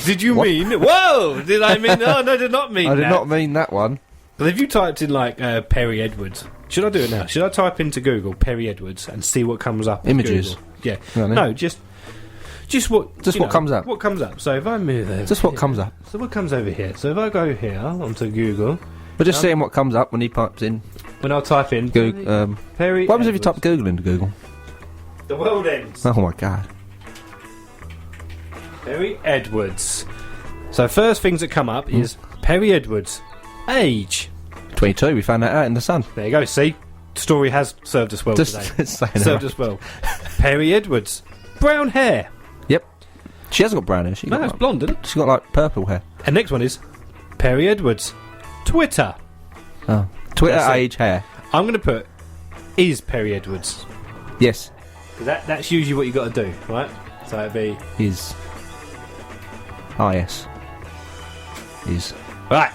Speaker 3: Did you mean? Whoa! Did I mean? Oh no, I did not mean
Speaker 8: I
Speaker 3: that.
Speaker 8: did not mean that one.
Speaker 3: But if you typed in like Perrie Edwards, should I do it now? Should I type into Google Perrie Edwards and see what comes up? with
Speaker 8: Images?
Speaker 3: Google? Yeah.
Speaker 8: No, no.
Speaker 3: No, just what.
Speaker 8: Just
Speaker 3: you
Speaker 8: what
Speaker 3: know,
Speaker 8: comes up.
Speaker 3: What comes up? So if I move over.
Speaker 8: Just what
Speaker 3: here-
Speaker 8: comes up.
Speaker 3: So what comes over here? So if I go here onto Google,
Speaker 8: We're just seeing what comes up when he types in
Speaker 3: when I type in
Speaker 8: Google.
Speaker 3: Perrie.
Speaker 8: What happens if you
Speaker 3: Edwards,
Speaker 8: type Google into Google?
Speaker 3: The world ends.
Speaker 8: Oh my god.
Speaker 3: Perrie Edwards. So first things that come up is Perrie Edwards. Age.
Speaker 8: 22, we found that out in the sun.
Speaker 3: There you go. See, story has served us well
Speaker 8: Just
Speaker 3: today.
Speaker 8: saying
Speaker 3: Served
Speaker 8: it.
Speaker 3: us well. Perrie Edwards. Brown hair.
Speaker 8: Yep. She hasn't got brown hair. She's
Speaker 3: No,
Speaker 8: got,
Speaker 3: it's
Speaker 8: like,
Speaker 3: blonde, isn't it?
Speaker 8: she's got like purple hair.
Speaker 3: And next one is Perrie Edwards. Twitter.
Speaker 8: Oh. Twitter,
Speaker 3: That's it.
Speaker 8: age, hair.
Speaker 3: I'm going to put is Perrie Edwards.
Speaker 8: Yes.
Speaker 3: Because that's usually what you got to do, right? So it'd be
Speaker 8: Is. yes. Is.
Speaker 3: Right.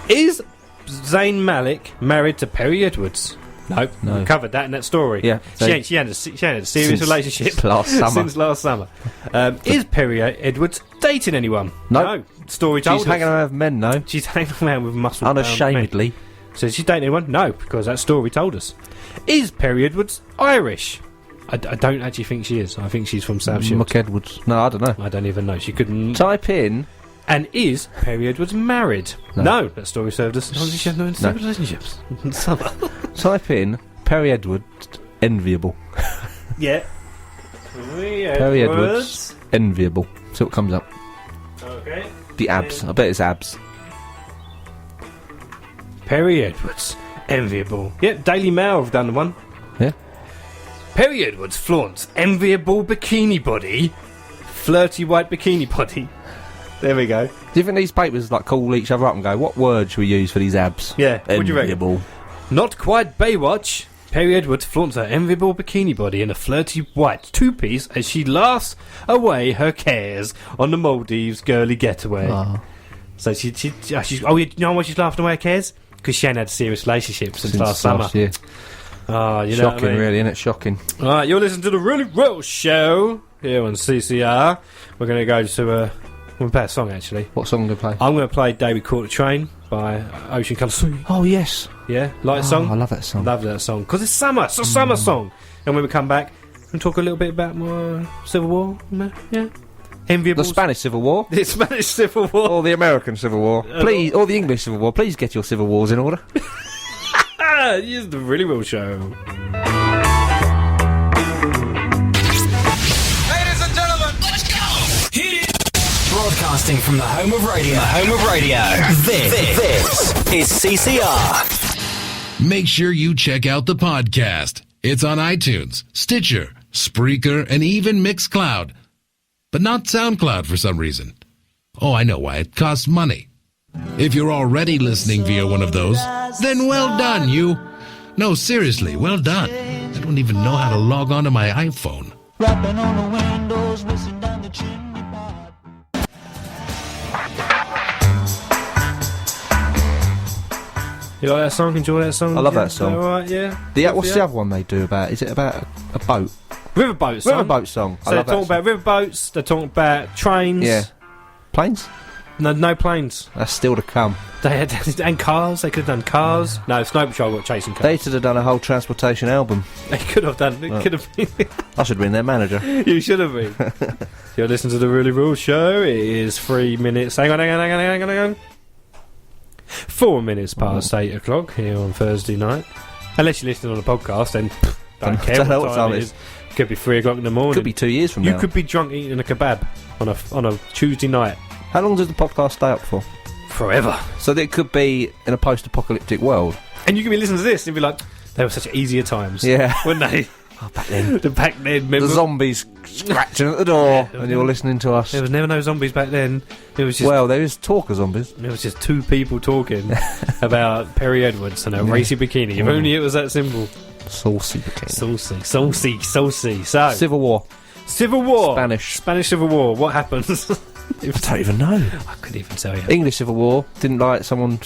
Speaker 3: Is Zayn Malik married to Perrie Edwards? No. We covered that in that story.
Speaker 8: Yeah.
Speaker 3: She ain't had a serious relationship
Speaker 8: last summer.
Speaker 3: since last summer. Is Perrie Edwards dating anyone?
Speaker 8: No.
Speaker 3: Story told
Speaker 8: She's hanging around with men, though.
Speaker 3: She's hanging around with muscle.
Speaker 8: Unashamedly.
Speaker 3: So she's dating anyone? No, because that story told us. Is Perrie Edwards Irish? I don't actually think she is. I think she's from South Shields.
Speaker 8: McEdwards. No, I don't know.
Speaker 3: I don't even know. She couldn't.
Speaker 8: Type in.
Speaker 3: And is Perrie Edwards married? No. That story served us. She had no relationships. Summer.
Speaker 8: Type in Perrie Edwards enviable.
Speaker 3: Yeah.
Speaker 8: Perrie Edwards enviable. See what comes up.
Speaker 3: Okay.
Speaker 8: The abs. I bet it's abs.
Speaker 3: Perrie Edwards enviable. Yep. Daily Mail have done one.
Speaker 8: Yeah.
Speaker 3: Perrie Edwards flaunts enviable bikini body, flirty white bikini body. There we go.
Speaker 8: Do you think these papers like call each other up and go, what word should we use for these abs?
Speaker 3: Yeah. What do you reckon?
Speaker 8: Enviable.
Speaker 3: Not quite Baywatch. Perrie Edwards flaunts her enviable bikini body in a flirty white two-piece as she laughs away her cares on the Maldives girly getaway.
Speaker 8: Oh.
Speaker 3: So she's you know why she's laughing away her cares? Because she ain't had a serious relationship since last summer.
Speaker 8: Year.
Speaker 3: Oh, you know
Speaker 8: Shocking,
Speaker 3: what I mean?
Speaker 8: really, isn't it? Shocking.
Speaker 3: All right, you're listening to the Really Real Show here on CCR. We're going to go to we're going to play a song, actually.
Speaker 8: What song are we going to play?
Speaker 3: I'm going to play David Caught the Train by Ocean Colour Sea.
Speaker 8: Oh, yes.
Speaker 3: Yeah, like song?
Speaker 8: I love that song.
Speaker 3: Love that song. Because it's summer. It's a summer song. And when we come back, we'll talk a little bit about more Civil War. Yeah. Enviable.
Speaker 8: The Spanish Civil War.
Speaker 3: The Spanish Civil War.
Speaker 8: Or the American Civil War. Please, or the English Civil War. Please get your Civil Wars in order.
Speaker 3: Here's the Really Real Show.
Speaker 7: Ladies and gentlemen, let's go! Hit it! Broadcasting from the home of radio. This is CCR.
Speaker 2: Make sure you check out the podcast. It's on iTunes, Stitcher, Spreaker, and even Mixcloud. But not SoundCloud for some reason. Oh, I know why. It costs money. If you're already listening via one of those, then well done, you. No, seriously, well done. I don't even know how to log on to my iPhone.
Speaker 9: Rapping on the windows, whistling down the chimney pot.
Speaker 3: You like that song? Enjoy that song?
Speaker 8: I love that song.
Speaker 3: Alright, yeah.
Speaker 8: What's the other one they do about? Is it about a boat?
Speaker 3: Riverboat song.
Speaker 8: Riverboat song.
Speaker 3: So they're talking about riverboats, they're talking about trains.
Speaker 8: Yeah. Planes?
Speaker 3: No planes.
Speaker 8: That's still to come.
Speaker 3: They had and cars. They could have done cars. No, Snow Patrol got chasing cars.
Speaker 8: They should have done a whole transportation album.
Speaker 3: They could have done. It could have been.
Speaker 8: I should have been their manager.
Speaker 3: You should have been. You're listening to the Really Real Show. It is 3 minutes. Hang on. 4 minutes past 8 o'clock here on Thursday night. Unless you're listening on a podcast, then don't care what time it is. Could be 3 o'clock in the morning.
Speaker 8: Could be 2 years from now.
Speaker 3: You could be drunk eating a kebab on a Tuesday night.
Speaker 8: How long does the podcast stay up for?
Speaker 3: Forever.
Speaker 8: So that it could be in a post-apocalyptic world.
Speaker 3: And you can be listening to this and be like, they were such easier times.
Speaker 8: Yeah.
Speaker 3: Wouldn't they?
Speaker 8: Oh, back then.
Speaker 3: Back then, remember?
Speaker 8: The zombies scratching at the door and you're listening to us.
Speaker 3: There was never no zombies back then. It was just,
Speaker 8: well, there is talk of zombies.
Speaker 3: It was just two people talking about Perrie Edwards and her racy bikini. If only it was that simple.
Speaker 8: Saucy bikini.
Speaker 3: Saucy. So,
Speaker 8: Civil War.
Speaker 3: Spanish Civil War. What happens?
Speaker 8: I don't even know.
Speaker 3: I couldn't even tell you.
Speaker 8: English Civil War. Didn't like someone...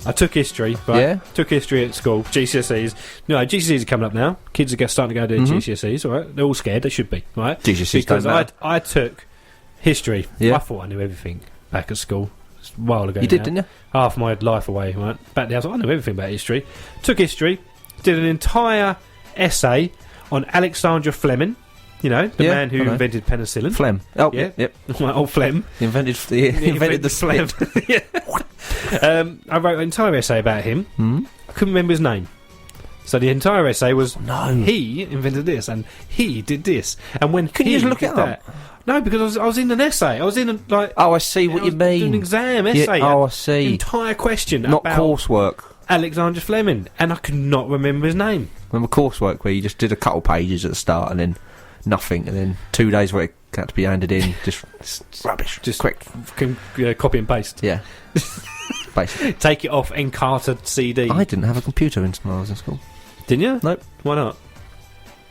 Speaker 3: I took history, right?
Speaker 8: Yeah?
Speaker 3: Took history at school. GCSEs. No, GCSEs are coming up now. Kids are starting to go to GCSEs, all right? They're all scared. They should be, right?
Speaker 8: GCSEs
Speaker 3: because
Speaker 8: don't matter.
Speaker 3: I took history.
Speaker 8: Yeah.
Speaker 3: I thought I knew everything back at school. It's a while ago
Speaker 8: You did, didn't you?
Speaker 3: Half my life away, right? Back then I was like, I knew everything about history. Took history. Did an entire essay on Alexander Fleming. You know, the man who invented penicillin.
Speaker 8: Flem. Oh,
Speaker 3: yeah.
Speaker 8: Yep.
Speaker 3: My old Flem.
Speaker 8: He invented the
Speaker 3: Flem. Yeah. I wrote an entire essay about him. I couldn't remember his name. So the entire essay was, he invented this and he did this. And when
Speaker 8: Couldn't you just look it up?
Speaker 3: No, because I was in an essay. I was in
Speaker 8: Oh, I see what you mean.
Speaker 3: An exam essay.
Speaker 8: Yeah, I see.
Speaker 3: Entire question.
Speaker 8: Not
Speaker 3: about
Speaker 8: coursework.
Speaker 3: Alexander Fleming. And I could not remember his name.
Speaker 8: Remember coursework where you just did a couple pages at the start and then nothing, and then 2 days where it had to be handed in, just rubbish, just quick,
Speaker 3: copy and paste.
Speaker 8: Yeah, basically.
Speaker 3: Take it off Encarta CD.
Speaker 8: I didn't have a computer when I was in school.
Speaker 3: Didn't you?
Speaker 8: Nope.
Speaker 3: Why not?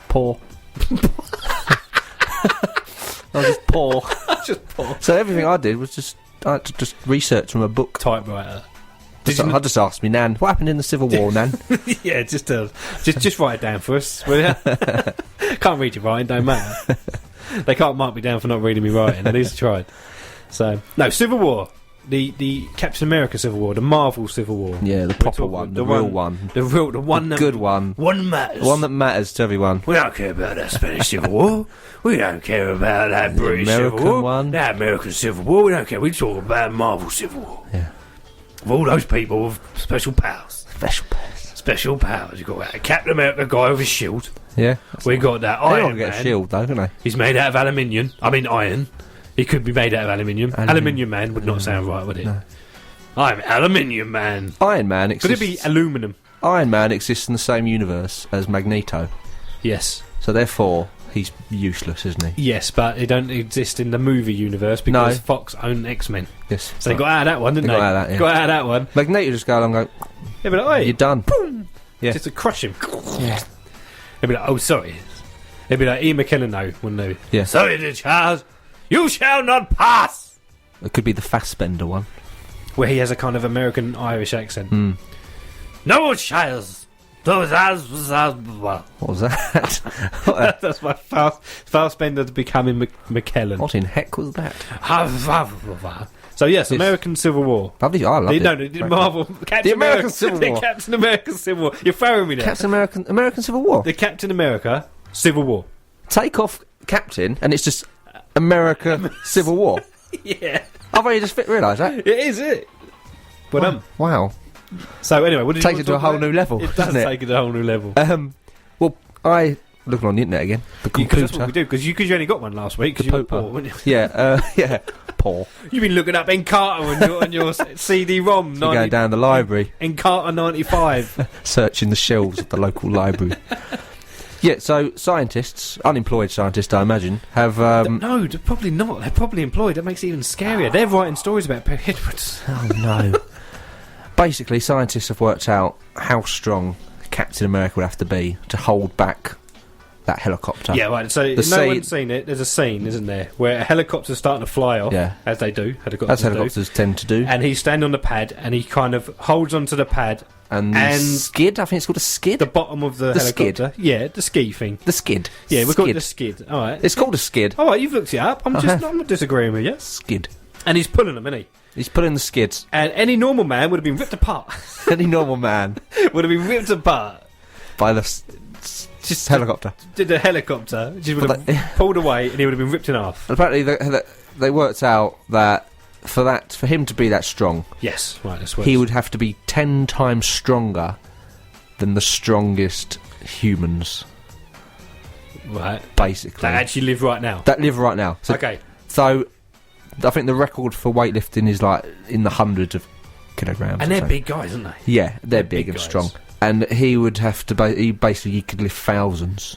Speaker 8: Poor. I was just poor.
Speaker 3: Just Paul.
Speaker 8: So everything I did was I had to just research from a book.
Speaker 3: Typewriter.
Speaker 8: I just asked me, Nan, what happened in the Civil War, Nan?
Speaker 3: Yeah, just write it down for us, will you? Can't read your writing, don't matter. They can't mark me down for not reading me writing. At least I tried. So, no, Civil War. The Captain America Civil War, the Marvel Civil War.
Speaker 8: Yeah, the proper one, the real one.
Speaker 3: The one that...
Speaker 8: good one.
Speaker 3: One matters.
Speaker 8: The one that matters to everyone.
Speaker 3: We don't care about that Spanish Civil War. We don't care about that British
Speaker 8: American
Speaker 3: Civil War.
Speaker 8: one.
Speaker 3: That American Civil War. We don't care. We talk about Marvel Civil War.
Speaker 8: Yeah.
Speaker 3: Of all those people with special powers. Special powers. You've got that Captain America guy with his shield.
Speaker 8: Yeah.
Speaker 3: We got that
Speaker 8: They
Speaker 3: Iron
Speaker 8: don't
Speaker 3: Man.
Speaker 8: get a shield, though, don't they?
Speaker 3: He's made out of aluminium. I mean iron. He could be made out of aluminium. Aluminium Man would not sound right, would it?
Speaker 8: No.
Speaker 3: I'm Aluminium Man.
Speaker 8: Iron Man exists...
Speaker 3: Could it be aluminum?
Speaker 8: Iron Man exists in the same universe as Magneto.
Speaker 3: Yes.
Speaker 8: So therefore, he's useless, isn't he?
Speaker 3: Yes, but it don't exist in the movie universe because
Speaker 8: No.
Speaker 3: Fox own X-Men.
Speaker 8: Yes.
Speaker 3: So they got out of that one, didn't they?
Speaker 8: Got out of that, yeah.
Speaker 3: Got out of that one.
Speaker 8: Magneto just go along and go,
Speaker 3: Yeah, but like,
Speaker 8: you're done.
Speaker 3: boom.
Speaker 8: Yeah.
Speaker 3: Just to crush him.
Speaker 8: Yeah.
Speaker 3: He'd be like, oh, sorry. He'd be like, Ian McKellen, no, wouldn't he?
Speaker 8: Yeah.
Speaker 3: Sorry, dear Charles. You shall not pass.
Speaker 8: It could be the Fassbender one.
Speaker 3: Where he has a kind of American-Irish accent.
Speaker 8: Mm.
Speaker 3: No, Charles. Those
Speaker 8: What was that?
Speaker 3: That's my Fassbender becoming McKellen.
Speaker 8: What in heck was that?
Speaker 3: So yes, American Civil War.
Speaker 8: Lovely. I love it.
Speaker 3: No, the Marvel. Captain
Speaker 8: American Civil War.
Speaker 3: The Captain America Civil War. You're throwing me there.
Speaker 8: Captain American Civil War.
Speaker 3: The Captain America Civil War.
Speaker 8: Take off Captain, and it's just America Civil War.
Speaker 3: Yeah.
Speaker 8: I've only just realised that.
Speaker 3: It is it. But
Speaker 8: Wow.
Speaker 3: So anyway, what did you
Speaker 8: Takes it to a whole new level.
Speaker 3: It does
Speaker 8: doesn't it?
Speaker 3: take it to a whole new level.
Speaker 8: Well, I looking on the internet again. The computer.
Speaker 3: That's what we do because you only got one last week. Because you were poor, weren't you?
Speaker 8: Yeah. Yeah. Poor.
Speaker 3: You've been looking up Encarta on your CD-ROM.
Speaker 8: You go down the library.
Speaker 3: Encarta 95.
Speaker 8: Searching the shelves of the local library. Yeah, so scientists, unemployed scientists, I imagine, have...
Speaker 3: No, they're probably not. They're probably employed. That makes it even scarier. They're writing stories about Perrie Edwards.
Speaker 8: Oh, no. Basically, scientists have worked out how strong Captain America would have to be to hold back that helicopter.
Speaker 3: Yeah, right. So if no one's seen it, there's a scene, isn't there, where a helicopter's starting to fly off, as they do.
Speaker 8: As helicopters tend to do.
Speaker 3: And he's standing on the pad, and he kind of holds onto the pad...
Speaker 8: And skid? I think it's called a skid.
Speaker 3: The bottom of the helicopter.
Speaker 8: Skid.
Speaker 3: Yeah, the ski thing.
Speaker 8: The skid.
Speaker 3: Yeah, we've got the skid. All right.
Speaker 8: It's called a skid.
Speaker 3: All right, you've looked it up. I'm not disagreeing with you.
Speaker 8: Skid.
Speaker 3: And he's pulling them, isn't he?
Speaker 8: He's pulling the skids.
Speaker 3: And any normal man would have been ripped apart.
Speaker 8: Any normal man
Speaker 3: would have been ripped apart
Speaker 8: by the helicopter.
Speaker 3: Did the helicopter just would have pulled away, and he would have been ripped in half.
Speaker 8: Apparently, they worked out that for him to be that strong,
Speaker 3: yes, right, that's what
Speaker 8: he would have to be 10 times stronger than the strongest humans.
Speaker 3: Right.
Speaker 8: Basically.
Speaker 3: That actually live right now.
Speaker 8: So,
Speaker 3: okay.
Speaker 8: So, I think the record for weightlifting is like in the hundreds of kilograms.
Speaker 3: And they're big guys, aren't they?
Speaker 8: Yeah, they're big and strong. And he would have to... he could lift thousands.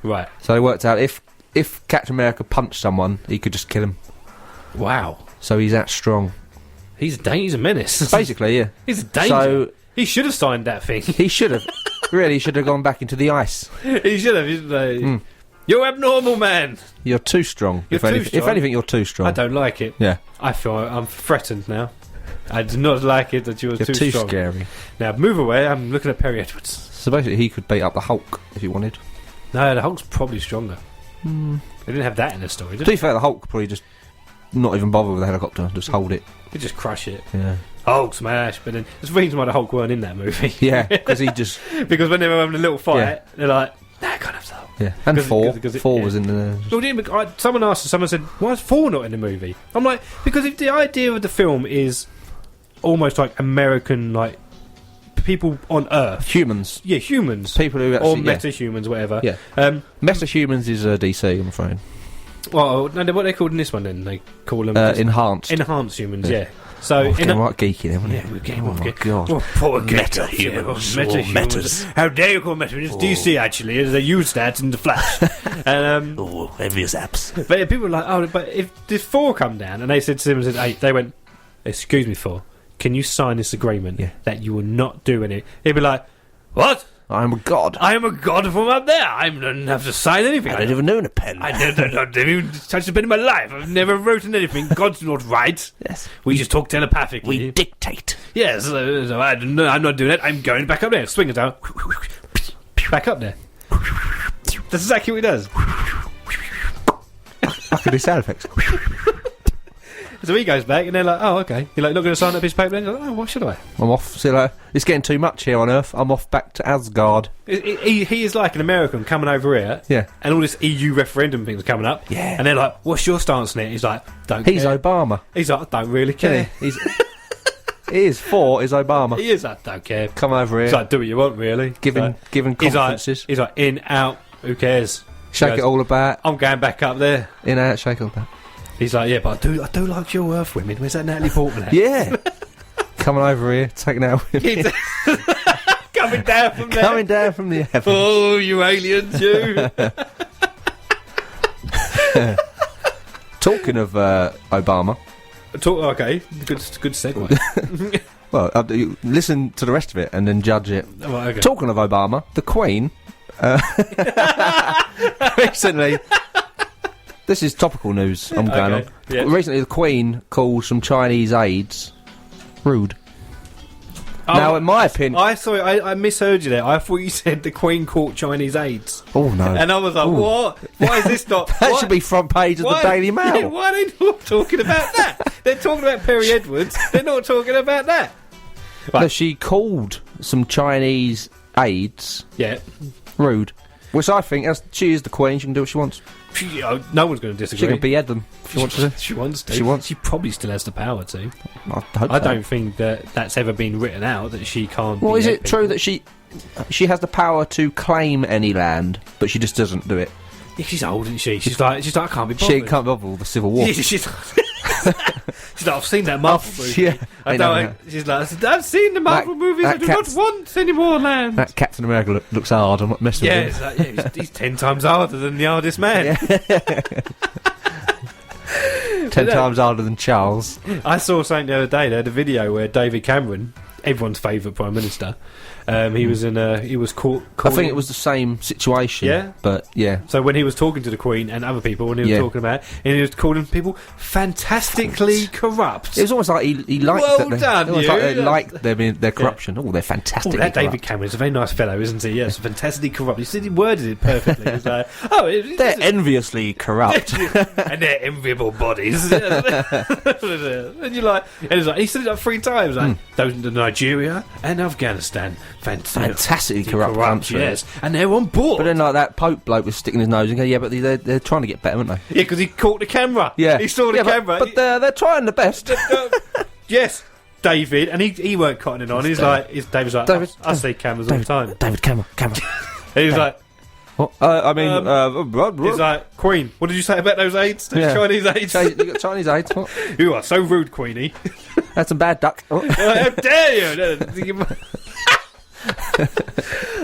Speaker 3: Right.
Speaker 8: So they worked out if Captain America punched someone, he could just kill him.
Speaker 3: Wow.
Speaker 8: So he's that strong.
Speaker 3: He's a menace.
Speaker 8: Basically, yeah.
Speaker 3: He's a danger.
Speaker 8: So
Speaker 3: he should have signed that thing.
Speaker 8: He should have. Really should have gone back into the ice.
Speaker 3: He should have. You're abnormal, man.
Speaker 8: You're too strong.
Speaker 3: If
Speaker 8: anything, you're too strong.
Speaker 3: I don't like it.
Speaker 8: Yeah.
Speaker 3: I feel I'm threatened now. I do not like it that you're too strong.
Speaker 8: Scary.
Speaker 3: Now, move away. I'm looking at Perrie Edwards.
Speaker 8: So basically, he could beat up the Hulk if he wanted.
Speaker 3: No, the Hulk's probably stronger. They didn't have that in the story, did
Speaker 8: To
Speaker 3: they?
Speaker 8: be fair, the Hulk could probably just not even bother with the helicopter, just hold it.
Speaker 3: He'd just crush it.
Speaker 8: Yeah.
Speaker 3: Hulk smash. But then there's a reason why the Hulk weren't in that movie.
Speaker 8: Yeah, because he just...
Speaker 3: because when they were having a little fight, they're like, that kind of stuff.
Speaker 8: Yeah, and Thor was in the...
Speaker 3: Well, someone said, why is Thor not in the movie? I'm like, because if the idea of the film is almost like American, like, people on Earth.
Speaker 8: Humans.
Speaker 3: Yeah, humans.
Speaker 8: People who actually...
Speaker 3: Or meta-humans, whatever.
Speaker 8: Yeah. Meta-humans is DC, I'm afraid.
Speaker 3: Well, no, what are they called in this one then? They call them...
Speaker 8: enhanced.
Speaker 3: Enhanced humans, yeah. So
Speaker 8: we're getting right geeky then,
Speaker 3: yeah, we're getting
Speaker 8: my God.
Speaker 3: Oh, poor
Speaker 8: meta-humans.
Speaker 3: Meta-humans. How dare you call meta-humans? It's DC, actually. They use that in the Flash. And,
Speaker 1: envious apps.
Speaker 3: But people were like, oh, but if this Thor come down, and they said to him, they went, excuse me, Thor, can you sign this agreement that you will not do any... He'd be like, what?
Speaker 8: I'm a god.
Speaker 3: I am a god from up there. I don't have to sign anything.
Speaker 8: I don't even own a pen.
Speaker 3: I don't even touch a pen in my life. I've never written anything. God's not right.
Speaker 8: Yes.
Speaker 3: We just talk telepathically.
Speaker 8: We dictate.
Speaker 3: Yes, so I'm not doing it. I'm going back up there. Swing it down. Back up there. That's exactly what he does.
Speaker 8: I can do sound effects.
Speaker 3: So he goes back and they're like, oh, okay. You're like, not going to sign up his paper then? You're like, oh, why should I?
Speaker 8: I'm off. See, like, it's getting too much here on Earth. I'm off back to Asgard.
Speaker 3: He is like an American coming over here.
Speaker 8: Yeah.
Speaker 3: And all this EU referendum thing's coming up.
Speaker 8: Yeah.
Speaker 3: And they're like, what's your stance on it? He's like, don't
Speaker 8: He's
Speaker 3: care.
Speaker 8: Obama.
Speaker 3: He's like, I don't really care.
Speaker 8: Yeah, he is for is Obama.
Speaker 3: He is like, don't care.
Speaker 8: Come over here.
Speaker 3: He's like, do what you want, really.
Speaker 8: Giving conferences.
Speaker 3: He's like, in, out, who cares?
Speaker 8: Shake it all about.
Speaker 3: I'm going back up there.
Speaker 8: In, out, shake it all about.
Speaker 3: He's like, yeah, but I do like your Earth women. Where's that Natalie Portman at?
Speaker 8: Yeah. Coming over here, taking out women.
Speaker 3: Coming down from there.
Speaker 8: Coming down from the heavens.
Speaker 3: Oh, you aliens, you.
Speaker 8: Talking of Obama.
Speaker 3: Okay, good segue.
Speaker 8: Well, you listen to the rest of it and then judge it.
Speaker 3: Oh, okay.
Speaker 8: Talking of Obama, the Queen recently. This is topical news. I'm going on.
Speaker 3: Yeah.
Speaker 8: Recently, the Queen called some Chinese aides rude. Now, in my opinion,
Speaker 3: I misheard you there. I thought you said the Queen caught Chinese aides.
Speaker 8: Oh no!
Speaker 3: And I was like, what? Why is this not?
Speaker 8: That should be front page of the Daily Mail.
Speaker 3: Yeah, why are they not talking about that? They're talking about Perrie Edwards. They're not talking about that. Right.
Speaker 8: No, she called some Chinese aides rude. Which I think, as she is the Queen, she can do what she wants.
Speaker 3: No one's going to disagree.
Speaker 8: She can behead them if she wants to.
Speaker 3: She wants to.
Speaker 8: She wants.
Speaker 3: She probably still has the power to.
Speaker 8: I
Speaker 3: don't think that's ever been written out that she can't.
Speaker 8: Well, is it
Speaker 3: people.
Speaker 8: true that she has the power to claim any land, but she just doesn't do it?
Speaker 3: Yeah, she's old, isn't she? She's like, I can't be bothered.
Speaker 8: She can't bother with the Civil War.
Speaker 3: Yeah, she's like, I've seen that Marvel movie.
Speaker 8: Yeah,
Speaker 3: she's like, I've seen the Marvel movies. I do not want any more land.
Speaker 8: That Captain America looks hard. I'm not messing with him.
Speaker 3: It's like, he's 10 times harder than the hardest man.
Speaker 8: 10 times harder than Charles.
Speaker 3: I saw something the other day. They had a video where David Cameron, everyone's favourite Prime Minister, he was caught.
Speaker 8: I think it was the same situation.
Speaker 3: Yeah,
Speaker 8: but yeah.
Speaker 3: So when he was talking to the Queen and other people, when he was talking about it, and he was calling people fantastically corrupt.
Speaker 8: It was almost like he liked
Speaker 3: well done,
Speaker 8: you. Like they liked their corruption.
Speaker 3: Yeah.
Speaker 8: Oh, they're fantastically
Speaker 3: that
Speaker 8: corrupt.
Speaker 3: David Cameron's a very nice fellow, isn't he? Yes, fantastically corrupt. He worded it perfectly. It was like,
Speaker 8: they're enviously corrupt,
Speaker 3: and they're enviable bodies. And you're like, and it's like he said it like 3 times. Like those in Nigeria and Afghanistan,
Speaker 8: fantastically corrupt countries.
Speaker 3: Yes, and they're on board.
Speaker 8: But then, like that Pope bloke was sticking his nose and going, "Yeah, but they're trying to get better, aren't they?"
Speaker 3: Yeah, because he caught the camera.
Speaker 8: Yeah,
Speaker 3: he saw the camera.
Speaker 8: But they're trying the best.
Speaker 3: Yes, David, and he weren't cottoning on. David's like,
Speaker 8: David,
Speaker 3: I see cameras all the time.
Speaker 8: David, camera.
Speaker 3: And he's like,
Speaker 8: what?
Speaker 3: he's like, Queen, what did you say about those aides? Those Chinese aides?
Speaker 8: You got Chinese aides? What?
Speaker 3: You are so rude, Queenie.
Speaker 8: That's some bad duck. Oh.
Speaker 3: How dare you?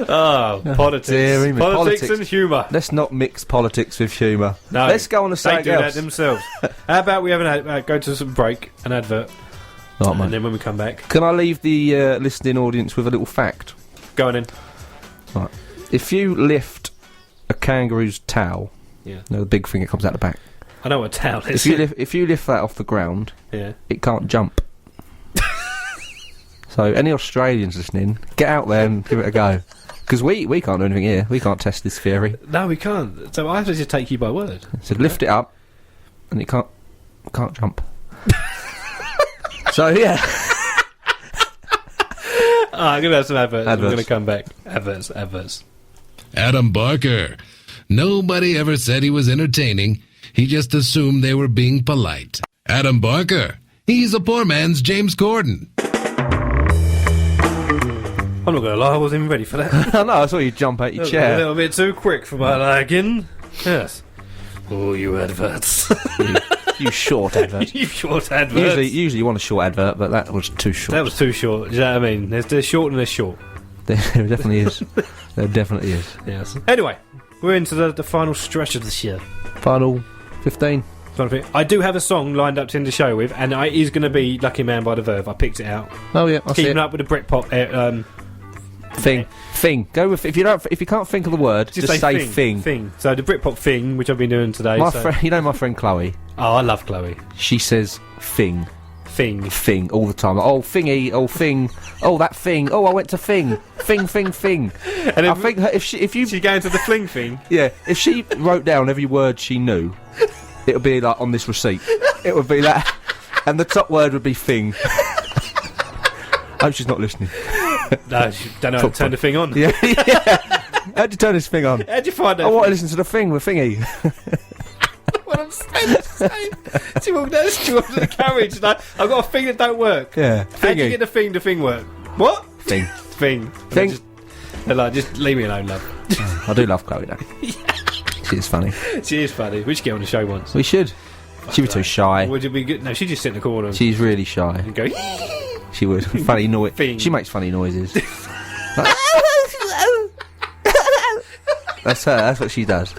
Speaker 3: Politics. Politics and humour.
Speaker 8: Let's not mix politics with humour.
Speaker 3: No,
Speaker 8: let's go on to something else.
Speaker 3: They do that themselves. How about we have go to some break, an advert,
Speaker 8: and
Speaker 3: then when we come back,
Speaker 8: can I leave the listening audience with a little fact?
Speaker 3: Go on in.
Speaker 8: Right. If you lift a kangaroo's tail, the big thing that comes out the back.
Speaker 3: I know what a tail is.
Speaker 8: If you lift that off the ground, it can't jump. So any Australians listening, get out there and give it a go. Because we can't do anything here. We can't test this theory.
Speaker 3: No, we can't. So I have to just take you by word.
Speaker 8: So lift it up, and it can't jump. So yeah.
Speaker 3: I'm going to have some adverts. I'm going to come back. Adverts.
Speaker 2: Adam Barker. Nobody ever said he was entertaining. He just assumed they were being polite. Adam Barker. He's a poor man's James Corden.
Speaker 3: I'm not going to lie, I wasn't even ready for that.
Speaker 8: I know, I saw you jump out your chair.
Speaker 3: A little bit too quick for my liking. Yes. Oh, you adverts.
Speaker 8: you short adverts.
Speaker 3: You short adverts.
Speaker 8: Usually you want a short advert, but that was too short.
Speaker 3: That was too short. Do you know what I mean? There's short and there's short.
Speaker 8: There definitely is. There definitely is.
Speaker 3: Yes. Anyway, we're into the final stretch of the show.
Speaker 8: Final 15.
Speaker 3: I do have a song lined up to end the show with, and it is going to be Lucky Man by The Verve. I picked it out.
Speaker 8: Oh, yeah, I see
Speaker 3: Keeping
Speaker 8: it.
Speaker 3: up with the Britpop
Speaker 8: Thing. Go with if you can't think of the word, just say thing.
Speaker 3: Thing. So the Britpop thing, which I've been doing today.
Speaker 8: My friend Chloe.
Speaker 3: Oh, I love Chloe.
Speaker 8: She says thing all the time. Like, oh, thingy. Oh, thing. Oh, that thing. Oh, I went to thing. Thing. And I think if you
Speaker 3: she's going to the fling thing.
Speaker 8: Yeah. If she wrote down every word she knew, it would be like on this receipt. It would be that, and the top word would be thing. I hope she's not listening.
Speaker 3: No, she don't know how to turn the thing on.
Speaker 8: Yeah. How'd you turn this thing on?
Speaker 3: How'd you find that?
Speaker 8: I want to listen to the thing with thingy.
Speaker 3: What I'm saying. She walked down the carriage and I've got a thing that don't work.
Speaker 8: Yeah.
Speaker 3: How'd you get the thing work? What?
Speaker 8: Thing.
Speaker 3: Just leave me alone, love.
Speaker 8: I do love Chloe though. She is funny.
Speaker 3: She is funny. We should get on the show once.
Speaker 8: We should. She'd be too shy.
Speaker 3: Would it be good? No, she'd just sit in the corner.
Speaker 8: She's really shy.
Speaker 3: And go.
Speaker 8: She would. Funny noise.
Speaker 3: Thing.
Speaker 8: She makes funny noises. That's her. That's what she does.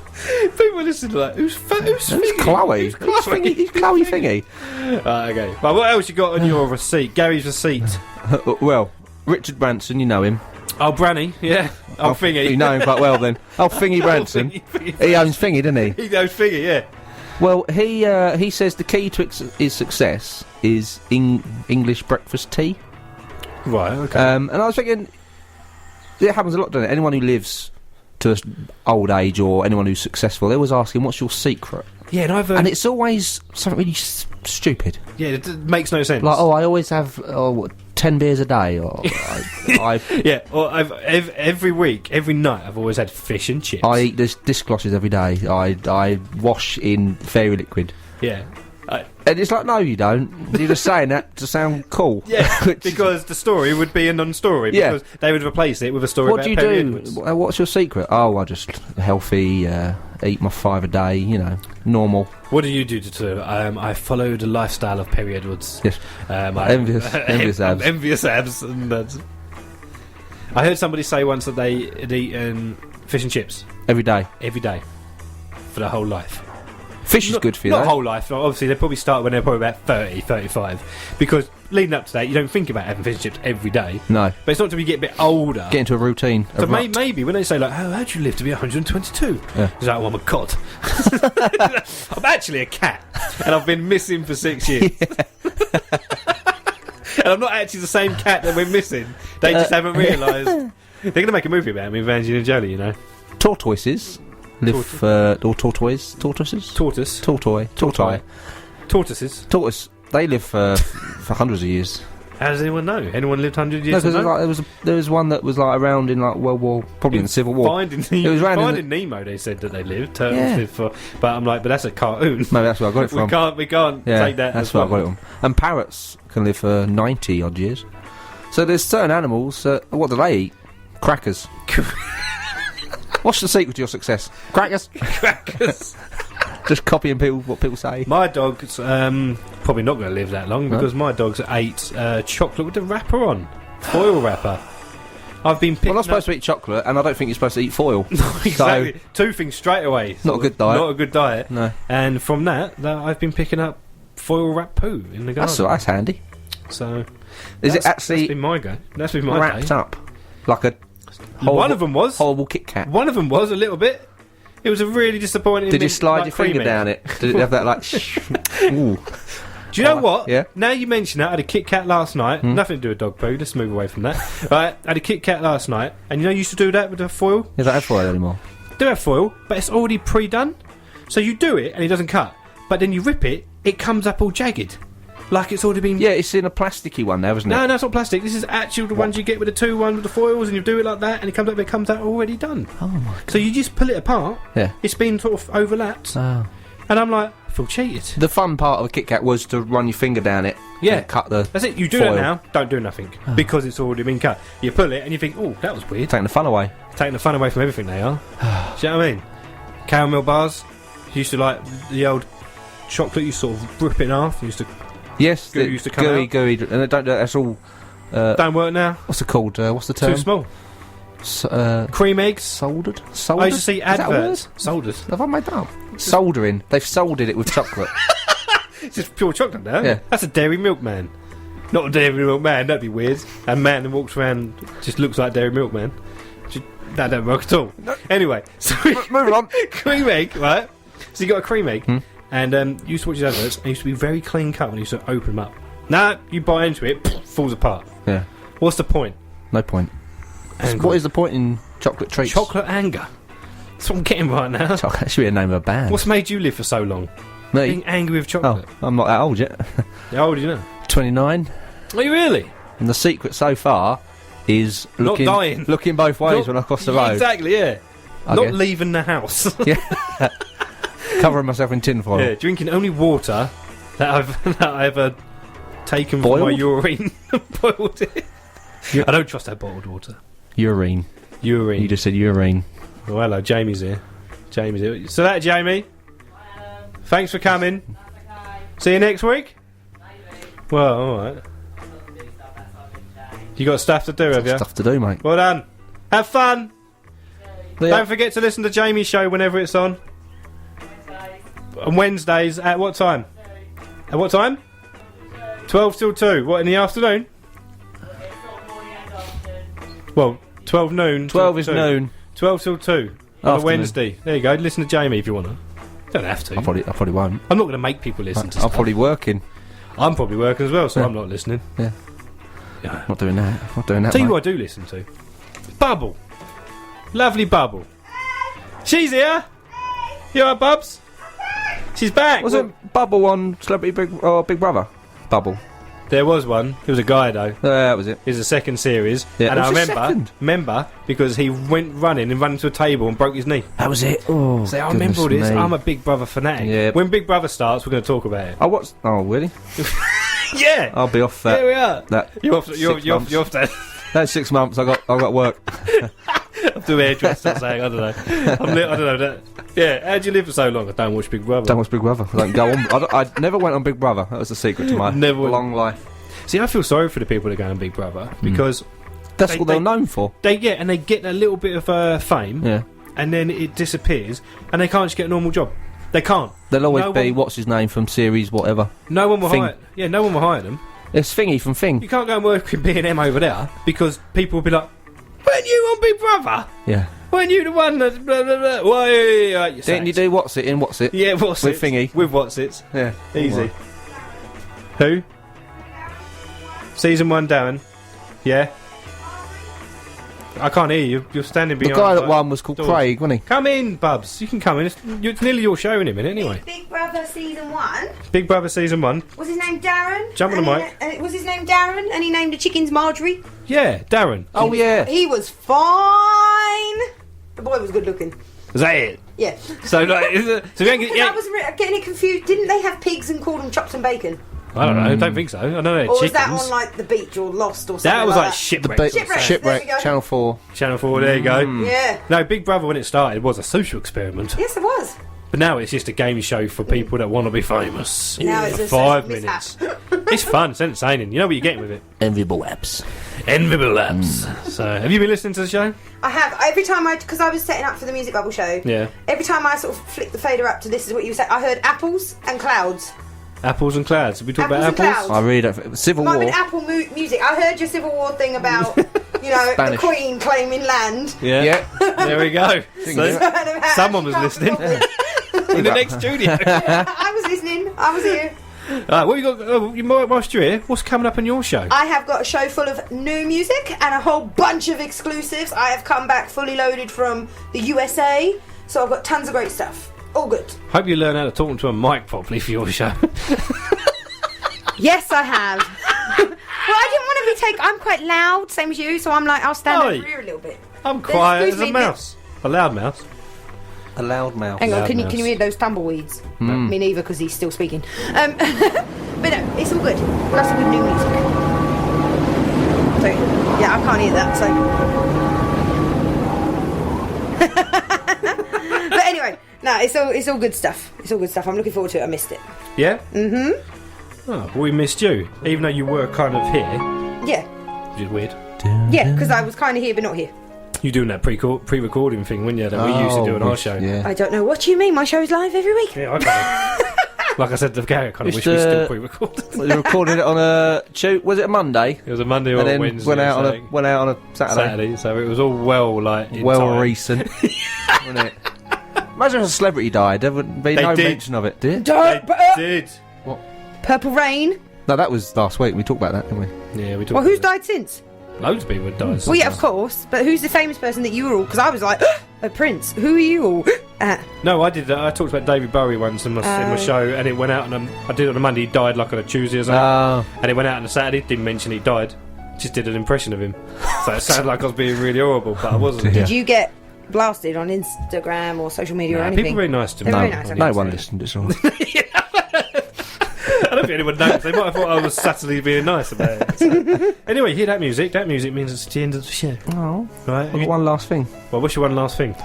Speaker 3: People listen to that. Who's
Speaker 8: Chloe? Who's Chloe Thingy?
Speaker 3: Okay. Well, what else you got on your receipt? Gary's receipt.
Speaker 8: Well, Richard Branson, you know him.
Speaker 3: Oh, Branny, yeah. Oh, Thingy.
Speaker 8: You know him quite well then. Oh, Thingy Branson. He owns Thingy, doesn't he?
Speaker 3: He owns Thingy, yeah.
Speaker 8: Well, he says the key to his success is English breakfast tea.
Speaker 3: Right, okay.
Speaker 8: And I was thinking, it happens a lot, doesn't it? Anyone who lives to an old age or anyone who's successful, they always ask him, what's your secret?
Speaker 3: Yeah, and I've
Speaker 8: and it's always something really stupid.
Speaker 3: Yeah, it makes no sense.
Speaker 8: Like, I always have 10 beers a day, or
Speaker 3: yeah, or every week, every night, I've always had fish and chips.
Speaker 8: I eat dishcloths every day. I wash in fairy liquid.
Speaker 3: Yeah.
Speaker 8: And it's like, no, you don't. You're just saying that to sound cool.
Speaker 3: Yeah, because the story would be a non-story. Because they would replace it with a story about Perrie Edwards.
Speaker 8: What's your secret? Oh, I just healthy, eat my 5 a day, normal.
Speaker 3: What do you do I followed the lifestyle of Perrie Edwards.
Speaker 8: Yes. Envious abs.
Speaker 3: Envious abs. And I heard somebody say once that they'd eaten fish and chips.
Speaker 8: Every day.
Speaker 3: Every day. For their whole life.
Speaker 8: Fish is good for you,
Speaker 3: Not
Speaker 8: though.
Speaker 3: whole life. Obviously, they probably start when they're probably about 30, 35. Because leading up to that, you don't think about having fish and chips every day.
Speaker 8: No.
Speaker 3: But it's not until you get a bit older.
Speaker 8: Get into a routine.
Speaker 3: So maybe when they say, like, how'd you live to be 122?
Speaker 8: Yeah.
Speaker 3: It's like, I'm a cod. I'm actually a cat. And I've been missing for 6 years. And I'm not actually the same cat that we're missing. They just haven't realised. They're going to make a movie about me with Angelina Jolie,
Speaker 8: Tortoises live, or tortoises?
Speaker 3: Tortoise. Tortoises.
Speaker 8: Tortoise. They live for hundreds of years.
Speaker 3: How does anyone know? Anyone lived hundreds of years?
Speaker 8: No, because there was one that was like around in like World War, probably in the Civil War.
Speaker 3: Finding Nemo, they said that they lived. Turtles lived for, but I'm like, but that's a cartoon.
Speaker 8: Maybe that's where I got it from.
Speaker 3: We can't take that.
Speaker 8: That's where I got it from. And parrots can live for 90 odd years. So there's certain animals. What do they eat? Crackers. What's the secret to your success? Crackers. Just copying what people say.
Speaker 3: My dog's probably not going to live that long because my dog's ate chocolate with the wrapper on, foil wrapper. I've been picking
Speaker 8: I'm supposed to eat chocolate, and I don't think you're supposed to eat foil.
Speaker 3: Exactly. So, 2 things straight away.
Speaker 8: Not a good diet.
Speaker 3: Not a good diet.
Speaker 8: No.
Speaker 3: And from that I've been picking up foil wrap poo in the garden.
Speaker 8: That's handy.
Speaker 3: So,
Speaker 8: is it actually?
Speaker 3: That's been my go. That's been my
Speaker 8: wrapped
Speaker 3: day.
Speaker 8: up like a.
Speaker 3: One of them was
Speaker 8: horrible Kit Kat.
Speaker 3: One of them was a little bit. It was a really disappointing.
Speaker 8: Did you slide your finger down it? Did it have that like? Ooh.
Speaker 3: Do you know what?
Speaker 8: Yeah.
Speaker 3: Now you mention that, I had a Kit Kat last night. Nothing to do with dog poo. Let's move away from that. Right, I had a Kit Kat last night, and you used to do that with the foil.
Speaker 8: You don't have foil anymore.
Speaker 3: Do have foil, but it's already pre-done. So you do it, and it doesn't cut. But then you rip it, it comes up all jagged. Like it's already been...
Speaker 8: Yeah, it's in a plasticky one now, isn't it?
Speaker 3: No, it's not plastic. This is actual the ones you get with the 2-1 with the foils, and you do it like that, and it comes out already done.
Speaker 8: Oh my God.
Speaker 3: So you just pull it apart.
Speaker 8: Yeah.
Speaker 3: It's been sort of overlapped.
Speaker 8: Oh.
Speaker 3: And I'm like, I feel cheated.
Speaker 8: The fun part of a Kit Kat was to run your finger down it.
Speaker 3: Yeah.
Speaker 8: And cut the
Speaker 3: That's it. You do
Speaker 8: foil.
Speaker 3: that now, don't do nothing. Because it's already been cut. You pull it, and you think, oh, that was weird.
Speaker 8: Taking the fun away.
Speaker 3: Taking the fun away from everything they are. Do you know what I mean? Caramel bars. Used to like the old chocolate, you sort of rip it in half. Used to...
Speaker 8: Yes,
Speaker 3: Gooey used to come out.
Speaker 8: gooey, and it don't. That's all.
Speaker 3: Don't work now.
Speaker 8: What's it called? What's the term?
Speaker 3: Too small. Cream eggs.
Speaker 8: Soldered.
Speaker 3: I used to see adverts. Soldered.
Speaker 8: Have I made that up? Soldering. They've soldered it with chocolate.
Speaker 3: It's just pure chocolate now.
Speaker 8: Yeah.
Speaker 3: That's a dairy milk man. Not a Dairy Milk Man, that'd be weird. A man that walks around just looks like Dairy Milk Man. That don't work at all. Anyway, so
Speaker 8: Moving on.
Speaker 3: cream egg, right? So you got a cream egg, and you used to watch his adverts, and he used to be very clean cut when you used to open them up. Now, you bite into it, falls apart.
Speaker 8: Yeah.
Speaker 3: What's the point?
Speaker 8: No point.
Speaker 3: Anger.
Speaker 8: What is the point in chocolate treats?
Speaker 3: Chocolate anger. That's what I'm getting right now.
Speaker 8: That should be a name of a band.
Speaker 3: What's made you live for so long?
Speaker 8: Me?
Speaker 3: Being angry with chocolate.
Speaker 8: Oh, I'm not that old yet.
Speaker 3: How old are you now?
Speaker 8: 29.
Speaker 3: Are you really?
Speaker 8: And the secret so far is
Speaker 3: Not dying.
Speaker 8: looking both ways when I cross the road.
Speaker 3: Exactly, yeah.
Speaker 8: I
Speaker 3: Not
Speaker 8: guess.
Speaker 3: leaving the house.
Speaker 8: Yeah. Covering myself in tinfoil.
Speaker 3: Yeah, drinking only water that I've taken from my
Speaker 8: Boiled?
Speaker 3: urine and boiled it. I don't trust that bottled water.
Speaker 8: Urine.
Speaker 3: Urine.
Speaker 8: You just said urine.
Speaker 3: Oh, hello, Jamie's here. Jamie's here. So that, Jamie. Thanks for coming. See you next week. Well, all right. You got stuff to do, have you?
Speaker 8: Stuff to do, mate.
Speaker 3: Well done. Have fun.
Speaker 8: Yeah.
Speaker 3: Don't forget to listen to Jamie's show whenever it's on. On Wednesdays at what time? At what time? 12 till 2. What, in the afternoon? Well, 12 noon.
Speaker 8: 12 is
Speaker 3: 2.
Speaker 8: noon.
Speaker 3: 12 till 2 on a
Speaker 8: Afternoon.
Speaker 3: Wednesday. There you go. Listen to Jamie if you want to. Don't have to.
Speaker 8: I probably won't.
Speaker 3: I'm not going to make people listen to
Speaker 8: I'm
Speaker 3: stuff.
Speaker 8: probably working.
Speaker 3: I'm probably working as well, so
Speaker 8: Yeah.
Speaker 3: I'm not listening.
Speaker 8: Yeah.
Speaker 3: Yeah.
Speaker 8: Not doing that. Not doing that.
Speaker 3: Tell you
Speaker 8: mate.
Speaker 3: who I do listen to. Bubble. Lovely Bubble. She's here. You alright, Bubs? She's back.
Speaker 8: Was it Bubble on Celebrity Big Brother? Bubble.
Speaker 3: There was one. It was a guy though.
Speaker 8: That was it.
Speaker 3: It was a second series.
Speaker 8: Yeah,
Speaker 3: and
Speaker 8: it
Speaker 3: I
Speaker 8: was the
Speaker 3: remember
Speaker 8: second?
Speaker 3: because he went running and ran into a table and broke his knee.
Speaker 8: That was it. Oh,
Speaker 3: So I remember all
Speaker 8: goodness
Speaker 3: this.
Speaker 8: me.
Speaker 3: I'm a Big Brother fanatic.
Speaker 8: Yeah.
Speaker 3: When Big Brother starts, we're going to talk about it.
Speaker 8: I watched. Oh, really?
Speaker 3: Yeah.
Speaker 8: I'll be off that.
Speaker 3: Here we are.
Speaker 8: That
Speaker 3: You're off.
Speaker 8: 6
Speaker 3: You're
Speaker 8: months.
Speaker 3: off there.
Speaker 8: That's 6 months. I got work.
Speaker 3: Do hairdresser or something. I don't know. I don't know that. Yeah. How'd you live for so long? I don't watch Big Brother.
Speaker 8: Don't watch Big Brother. I don't go on. I never went on Big Brother. That was the secret to my
Speaker 3: Never went.
Speaker 8: long life.
Speaker 3: See, I feel sorry for the people that go on Big Brother because
Speaker 8: That's what they're known for.
Speaker 3: they get a little bit of fame,
Speaker 8: Yeah.
Speaker 3: and then it disappears, and they can't just get a normal job. They can't.
Speaker 8: They'll always
Speaker 3: No
Speaker 8: be
Speaker 3: one-
Speaker 8: what's his name from series whatever.
Speaker 3: No one will
Speaker 8: Thing.
Speaker 3: hire. Yeah, no one will hire them.
Speaker 8: It's Thingy from Thing.
Speaker 3: You can't go and work with B&M over there because people will be like, "Weren't you on Big Brother?
Speaker 8: Yeah.
Speaker 3: Weren't you the one that blah blah blah?" Why?
Speaker 8: Didn't you do What's It in What's It?
Speaker 3: Yeah, what's
Speaker 8: With
Speaker 3: it?
Speaker 8: Thingy.
Speaker 3: With what's it?
Speaker 8: Yeah.
Speaker 3: Easy. Who? Season 1, Darren. Yeah. I can't hear you. You're standing
Speaker 8: The
Speaker 3: behind.
Speaker 8: guy that won was called
Speaker 3: doors.
Speaker 8: Craig, wasn't he?
Speaker 3: Come in, Bubs. You can come in. It's nearly your show in a minute, anyway.
Speaker 10: Big Brother season 1.
Speaker 3: Big Brother season 1.
Speaker 10: Was his name Darren?
Speaker 3: Jump on the
Speaker 10: And he
Speaker 3: mic.
Speaker 10: and was his name Darren? And he named the chickens Marjorie.
Speaker 3: Yeah, Darren.
Speaker 8: Oh yeah.
Speaker 10: He was fine. The boy was good looking.
Speaker 3: Is that it?
Speaker 10: Yeah.
Speaker 3: So, like, so you ain't
Speaker 10: Because
Speaker 3: yeah,
Speaker 10: I was getting it confused. Didn't they have pigs and called them chops and bacon?
Speaker 3: I don't know. I don't think so. I don't know.
Speaker 10: Or was
Speaker 3: Chickens.
Speaker 10: that on like the beach or Lost or something?
Speaker 3: That was
Speaker 10: like
Speaker 3: like
Speaker 10: that?
Speaker 3: shipwreck.
Speaker 10: Shipwreck. There
Speaker 8: Shipwreck.
Speaker 10: we go.
Speaker 8: Channel 4.
Speaker 3: Channel 4. There you go.
Speaker 10: Yeah.
Speaker 3: No, Big Brother when it started was a social experiment,
Speaker 10: Yes, it was.
Speaker 3: but now it's just a game show for people that want to be famous.
Speaker 10: Now it's
Speaker 3: for
Speaker 10: a
Speaker 3: 5
Speaker 10: social
Speaker 3: minutes. It's fun. It's entertaining. You know what you're getting with it.
Speaker 1: Enviable apps.
Speaker 3: Enviable apps. So, have you been listening to the show?
Speaker 10: I have. Every time because I was setting up for the Music Bubble show.
Speaker 3: Yeah.
Speaker 10: Every time I sort of flicked the fader up to this is what you said, I heard apples and clouds.
Speaker 3: Apples and clouds. Have we talked about
Speaker 10: Apples and
Speaker 3: apples?
Speaker 10: clouds.
Speaker 8: I really don't. Civil
Speaker 10: Might have
Speaker 8: War.
Speaker 10: been Apple music. I heard your Civil War thing about, you know,
Speaker 8: Spanish.
Speaker 10: the Queen claiming land.
Speaker 3: Yeah.
Speaker 8: Yeah.
Speaker 3: There we go. So, someone was listening in the next studio.
Speaker 10: I was listening. I was here.
Speaker 3: Right, what you got? Whilst you're here, what's coming up on your show?
Speaker 10: I have got a show full of new music and a whole bunch of exclusives. I have come back fully loaded from the USA, so I've got tons of great stuff. All good.
Speaker 3: Hope you learn how to talk into a mic properly for your show.
Speaker 10: Yes, I have. Well, I didn't want to be taken. I'm quite loud, same as you, so I'm like, I'll stand
Speaker 3: Oi.
Speaker 10: over here a little bit.
Speaker 3: I'm quiet
Speaker 10: Excuse
Speaker 3: as a
Speaker 10: me,
Speaker 3: mouse. A loud mouse.
Speaker 8: A loud mouth.
Speaker 10: Hang on,
Speaker 3: Loud
Speaker 10: can
Speaker 3: mouse.
Speaker 10: you hear those tumbleweeds? Me neither, because he's still speaking. But no, it's all good. Lots of good new music. So, yeah, I can't hear that, so... But anyway, no, it's all good stuff. It's all good stuff. I'm looking forward to it. I missed it.
Speaker 3: Yeah? Mm-hmm. Oh, well, we missed you. Even though you were kind of here,
Speaker 10: Yeah.
Speaker 3: which is weird.
Speaker 10: Yeah, because I was kind of here, but not here.
Speaker 3: You doing that pre-recording thing, weren't you, that we used to do on our show?
Speaker 8: Yeah.
Speaker 10: I don't know what you mean. My show's live every week.
Speaker 3: Yeah, I got Like I said to Gary, I kind of wish we still pre-recorded.
Speaker 8: We recorded it on a was it a Monday?
Speaker 3: It was a Monday or
Speaker 8: and
Speaker 3: a
Speaker 8: then
Speaker 3: Wednesday.
Speaker 8: went out on a Saturday.
Speaker 3: So it was all well
Speaker 8: recent, wasn't it? Imagine if a celebrity died. There would be no mention of it, did it?
Speaker 3: Did.
Speaker 8: What?
Speaker 10: Purple Rain.
Speaker 8: No, that was last week. We talked about that, didn't we?
Speaker 3: Yeah, we talked.
Speaker 10: Well, who's died since?
Speaker 3: Loads of people have died.
Speaker 10: Well, yeah, of course. But who's the famous person that you were all? Because I was like, a Prince. Who are you all?
Speaker 3: No, I did. I talked about David Bowie once in my show, and it went out on I did it on a Monday. He died like on a Tuesday or something, and it went out on a Saturday. Didn't mention he died. Just did an impression of him. So it sounded like I was being really horrible, but I wasn't.
Speaker 10: Did you get blasted on Instagram or social media or anything?
Speaker 3: People were very nice to me.
Speaker 10: Very nice.
Speaker 8: No one listened. It's all.
Speaker 3: I don't think anyone knows. They might have thought I was subtly being nice about it. So. Anyway, hear that music. That music means it's the end of the show.
Speaker 8: Oh,
Speaker 3: right.
Speaker 8: I've got one last thing.
Speaker 3: Well, what's your one last thing?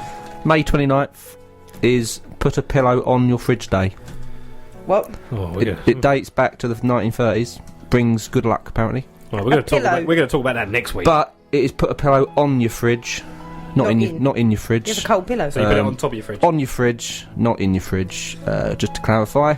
Speaker 8: May 29th is Put a Pillow on Your Fridge Day.
Speaker 10: What?
Speaker 3: Oh,
Speaker 8: it dates back to the 1930s. Brings good luck, apparently.
Speaker 3: Well, we're going to talk about that next week.
Speaker 8: But it is put a pillow on your fridge, not in your fridge.
Speaker 10: You have a cold pillow.
Speaker 3: So you put it on top of your fridge.
Speaker 8: On your fridge, not in your fridge. Just to clarify.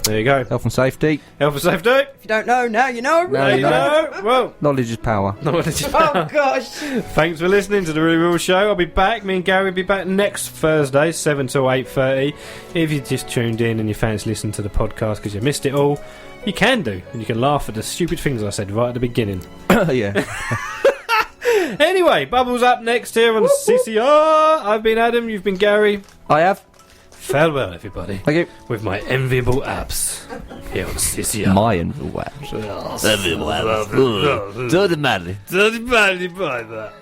Speaker 3: There you go.
Speaker 8: Health and safety.
Speaker 3: Health and safety.
Speaker 10: If you don't know, now you know.
Speaker 3: Now you know. Well,
Speaker 8: knowledge is power.
Speaker 3: Knowledge is power.
Speaker 10: Oh gosh.
Speaker 3: Thanks for listening to the Really Real Show. I'll be back. Me and Gary will be back next Thursday, 7 till 8:30. If you just tuned in and you fancy listening to the podcast because you missed it all, you can do. And you can laugh at the stupid things I said right at the beginning.
Speaker 8: Yeah.
Speaker 3: Anyway, Bubbles up next here on CCR. I've been Adam. You've been Gary.
Speaker 8: I have.
Speaker 3: Farewell, everybody.
Speaker 8: Thank you.
Speaker 3: With my enviable abs here on CCR.
Speaker 8: My enviable abs.
Speaker 1: Enviable abs. Dirty manly.
Speaker 3: Dirty manly, by that.